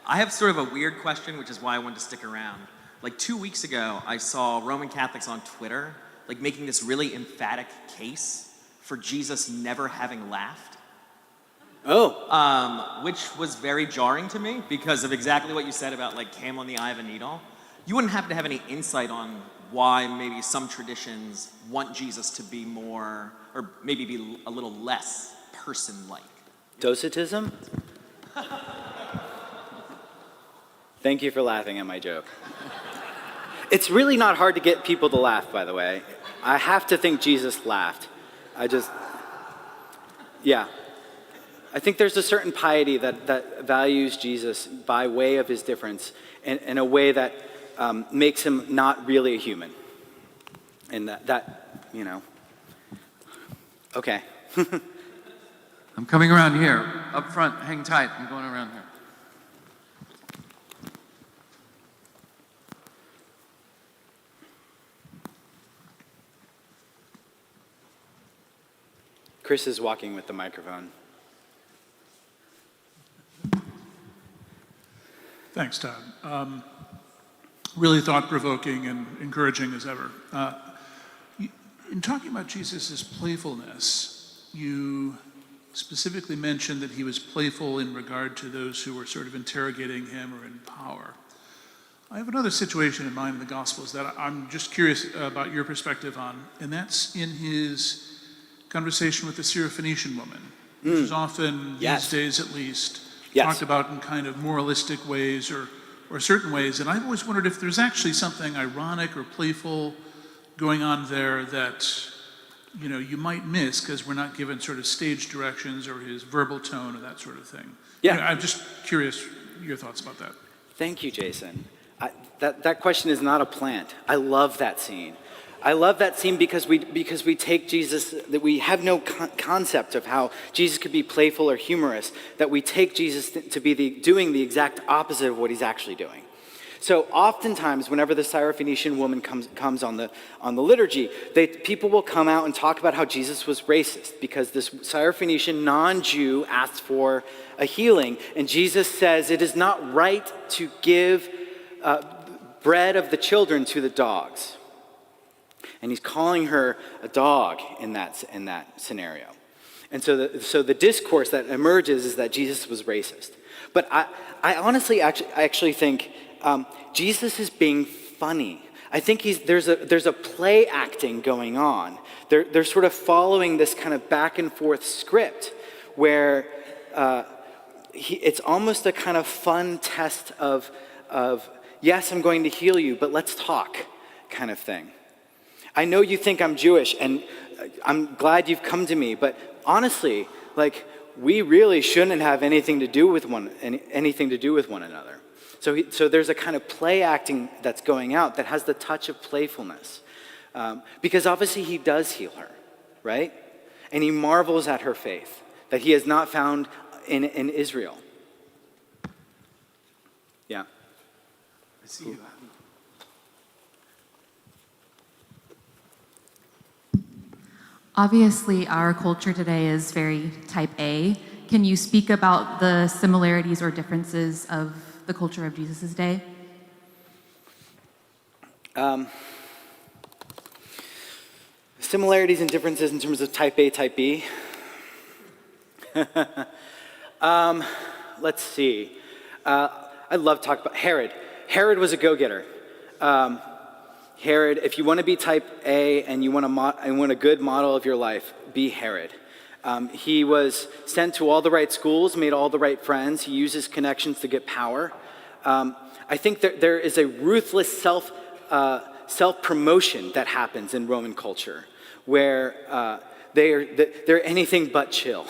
I have sort of a weird question, which is why I wanted to stick around. Like 2 weeks ago, I saw Roman Catholics on Twitter like making this really emphatic case for Jesus never having laughed. Which was very jarring to me because of exactly what you said about like camel on the eye of a needle. You wouldn't happen to have any insight on why maybe some traditions want Jesus to be more, or maybe be a little less person-like? Docetism? Thank you for laughing at my joke. It's really not hard to get people to laugh, by the way. I have to think Jesus laughed. Yeah. I think there's a certain piety that values Jesus by way of his difference in a way that makes him not really a human. And that you know. Okay. I'm coming around here. Up front, hang tight. I'm going around here. Chris is walking with the microphone. Thanks, Todd. Really thought-provoking and encouraging as ever. In talking about Jesus' playfulness, you specifically mentioned that he was playful in regard to those who were sort of interrogating him or in power. I have another situation in mind in the Gospels that I'm just curious about your perspective on, and that's in his conversation with the Syrophoenician woman, which is often, these days at least, talked about in kind of moralistic ways or certain ways. And I've always wondered if there's actually something ironic or playful going on there that, you know, you might miss because we're not given sort of stage directions or his verbal tone or that sort of thing. Yeah. You know, I'm just curious your thoughts about that. Thank you, Jason. That question is not a plant. I love that scene. I love that scene because we take Jesus, that we have no concept of how Jesus could be playful or humorous, that we take Jesus to be doing the exact opposite of what he's actually doing. So oftentimes, whenever the Syrophoenician woman comes on the liturgy, people will come out and talk about how Jesus was racist because this Syrophoenician non-Jew asked for a healing, and Jesus says it is not right to give bread of the children to the dogs. And he's calling her a dog in that scenario. And so the discourse that emerges is that Jesus was racist. But I honestly actually think Jesus is being funny. I think there's a play acting going on. They're sort of following this kind of back and forth script where it's almost a kind of fun test of yes, I'm going to heal you, but let's talk kind of thing. I know you think I'm Jewish, and I'm glad you've come to me, but honestly, like, we really shouldn't have anything to do with one another. So there's a kind of play acting that's going out that has the touch of playfulness, because obviously he does heal her, right? And he marvels at her faith that he has not found in Israel. Yeah. I see you. Obviously, our culture today is very type A. Can you speak about the similarities or differences of the culture of Jesus' day? Similarities and differences in terms of type A, type B. Let's see. I'd love to talk about Herod. Herod was a go-getter. Herod, if you want to be type A and you want a good model of your life, be Herod. He was sent to all the right schools, made all the right friends. He used his connections to get power. I think that there is a ruthless self-promotion that happens in Roman culture, where they're anything but chill.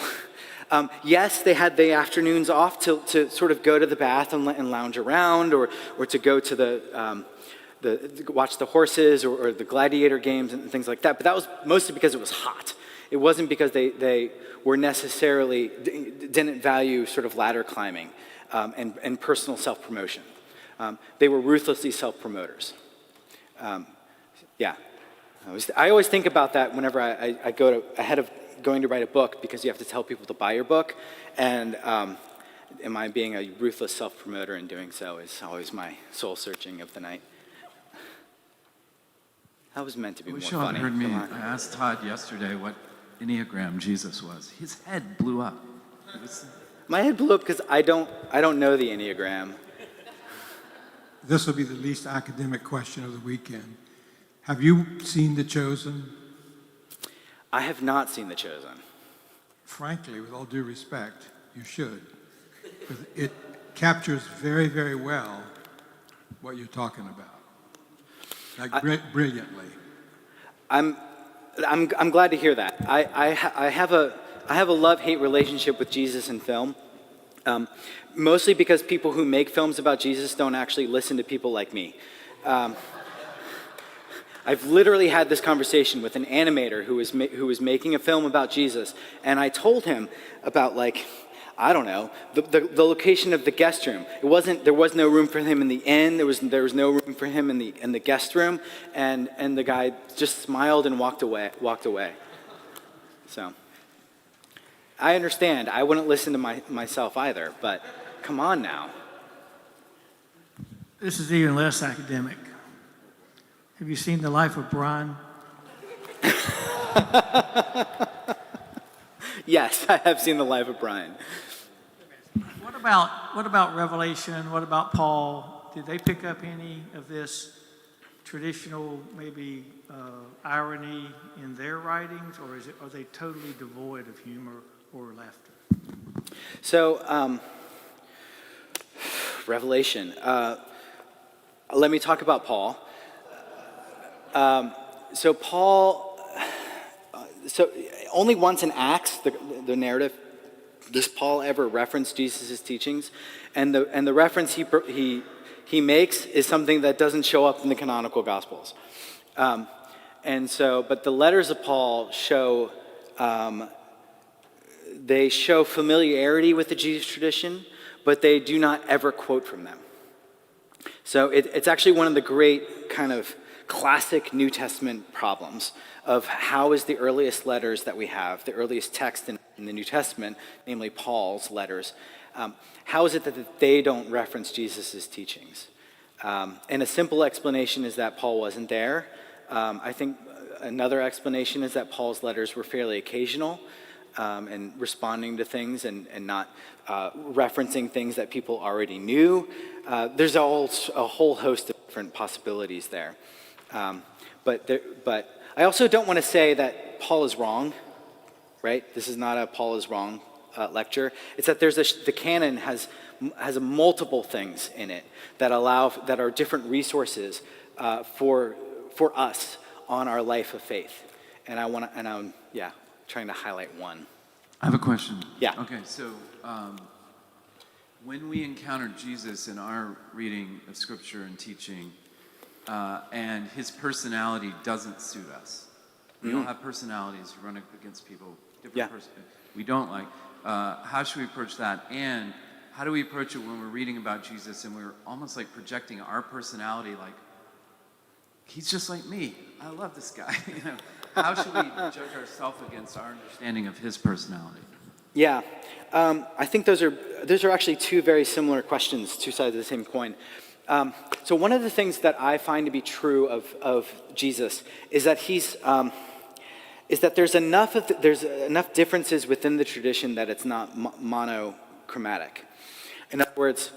Yes, they had the afternoons off to sort of go to the bath and lounge around, or to go to watch the horses or the gladiator games and things like that. But that was mostly because it was hot. It wasn't because they were necessarily didn't value sort of ladder climbing and personal self-promotion. They were ruthlessly self-promoters. Yeah, I always think about that whenever I go ahead of going to write a book, because you have to tell people to buy your book, and am I being a ruthless self-promoter in doing so is always my soul searching of the night. That was meant to be more Wish y'all funny. heard me. I asked Todd yesterday what Enneagram Jesus was. His head blew up. My head blew up because I don't know the Enneagram. This will be the least academic question of the weekend. Have you seen The Chosen? I have not seen The Chosen. Frankly, with all due respect, you should. Because it captures very, very well what you're talking about. Brilliantly. I'm glad to hear that. I have a love-hate relationship with Jesus in film, mostly because people who make films about Jesus don't actually listen to people like me. I've literally had this conversation with an animator who was making a film about Jesus, and I told him about, like, I don't know, the location of the guest room. There was no room for him in the inn. There was no room for him in the guest room, and the guy just smiled and walked away. So I understand. I wouldn't listen to myself either, but come on now. This is even less academic. Have you seen The Life of Brian? Yes, I have seen The Life of Brian. What about Revelation? What about Paul? Did they pick up any of this traditional, maybe irony in their writings, or are they totally devoid of humor or laughter? So, Revelation. Let me talk about Paul. So only once in Acts, the narrative, does Paul ever reference Jesus' teachings, and the reference he makes is something that doesn't show up in the canonical Gospels. But the letters of Paul show, they show familiarity with the Jesus tradition, but they do not ever quote from them. So it's actually one of the great kind of classic New Testament problems of how is the earliest letters that we have, the earliest text in the New Testament, namely Paul's letters, how is it that they don't reference Jesus' teachings? And a simple explanation is that Paul wasn't there. I think another explanation is that Paul's letters were fairly occasional and responding to things and not referencing things that people already knew. There's a whole host of different possibilities there. But I also don't want to say that Paul is wrong, right? This is not a Paul is wrong lecture. It's that the canon has multiple things in it that are different resources for us on our life of faith. And I'm trying to highlight one. I have a question. Yeah. Okay, so when we encounter Jesus in our reading of Scripture and teaching, and his personality doesn't suit us. We all have personalities. We run up against people, we don't like. How should we approach that? And how do we approach it when we're reading about Jesus and we're almost like projecting our personality like, he's just like me. I love this guy. How should we judge ourselves against our understanding of his personality? Yeah, I think those are actually two very similar questions, two sides of the same coin. So one of the things that I find to be true of Jesus is that there's enough differences within the tradition that it's not monochromatic. In other words,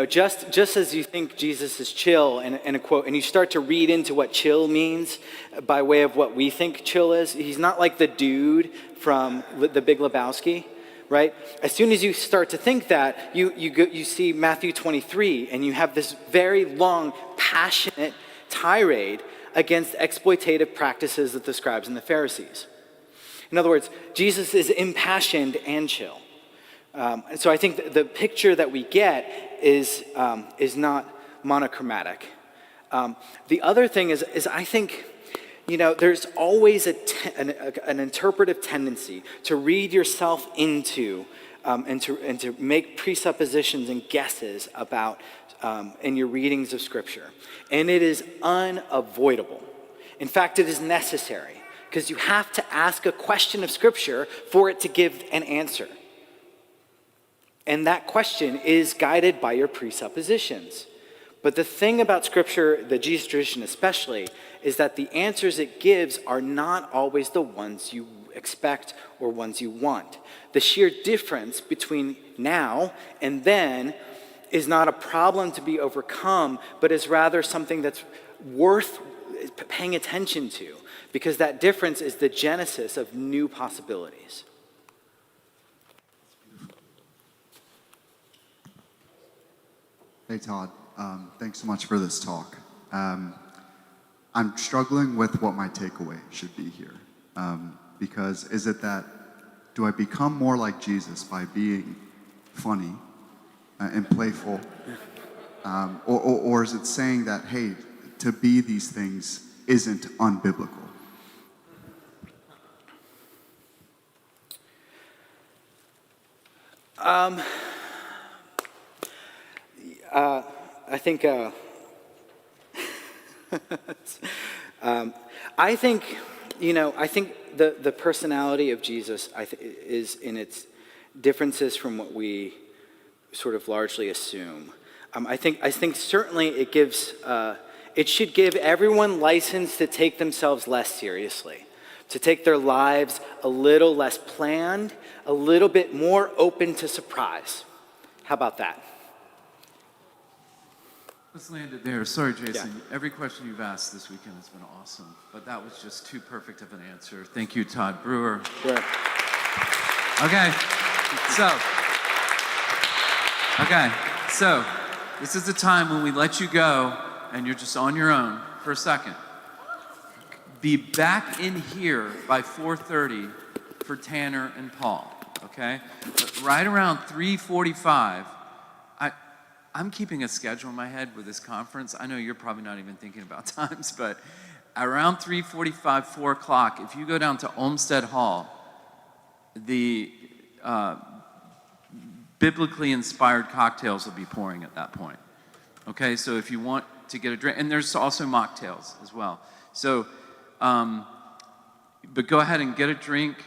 just as you think Jesus is chill, and a quote, and you start to read into what chill means by way of what we think chill is, he's not like the dude from The Big Lebowski, right? As soon as you start to think that, you see Matthew 23, and you have this very long, passionate tirade against exploitative practices of the scribes and the Pharisees. In other words, Jesus is impassioned and chill. And so I think the picture that we get is not monochromatic. The other thing is I think, there's always an interpretive tendency to read yourself into and to make presuppositions and guesses about in your readings of Scripture. And it is unavoidable. In fact, it is necessary because you have to ask a question of Scripture for it to give an answer. And that question is guided by your presuppositions. But the thing about Scripture, the Jesus tradition especially, is that the answers it gives are not always the ones you expect or ones you want. The sheer difference between now and then is not a problem to be overcome, but is rather something that's worth paying attention to, because that difference is the genesis of new possibilities. Hey, Todd. Thanks so much for this talk. I'm struggling with what my takeaway should be here. Because is it that, do I become more like Jesus by being funny and playful? Or is it saying that, hey, to be these things isn't unbiblical? I think I think the personality of Jesus is in its differences from what we sort of largely assume. I think certainly it should give everyone license to take themselves less seriously, to take their lives a little less planned, a little bit more open to surprise. How about that? Let's land it there. Sorry, Jason. Every question you've asked this weekend has been awesome, but that was just too perfect of an answer. Thank you, Todd Brewer. Sure. So this is the time when we let you go and you're just on your own for a second. Be back in here by 4:30 for Tanner and Paul, okay? But right around 3:45, I'm keeping a schedule in my head with this conference. I know you're probably not even thinking about times, but around 3:45, 4 o'clock, if you go down to Olmsted Hall, the biblically inspired cocktails will be pouring at that point. Okay, so if you want to get a drink, and there's also mocktails as well. So, but go ahead and get a drink,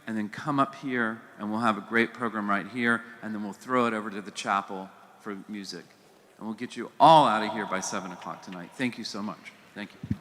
and then come up here, and we'll have a great program right here, and then we'll throw it over to the chapel for music. And we'll get you all out of here by 7 o'clock tonight. Thank you so much. Thank you.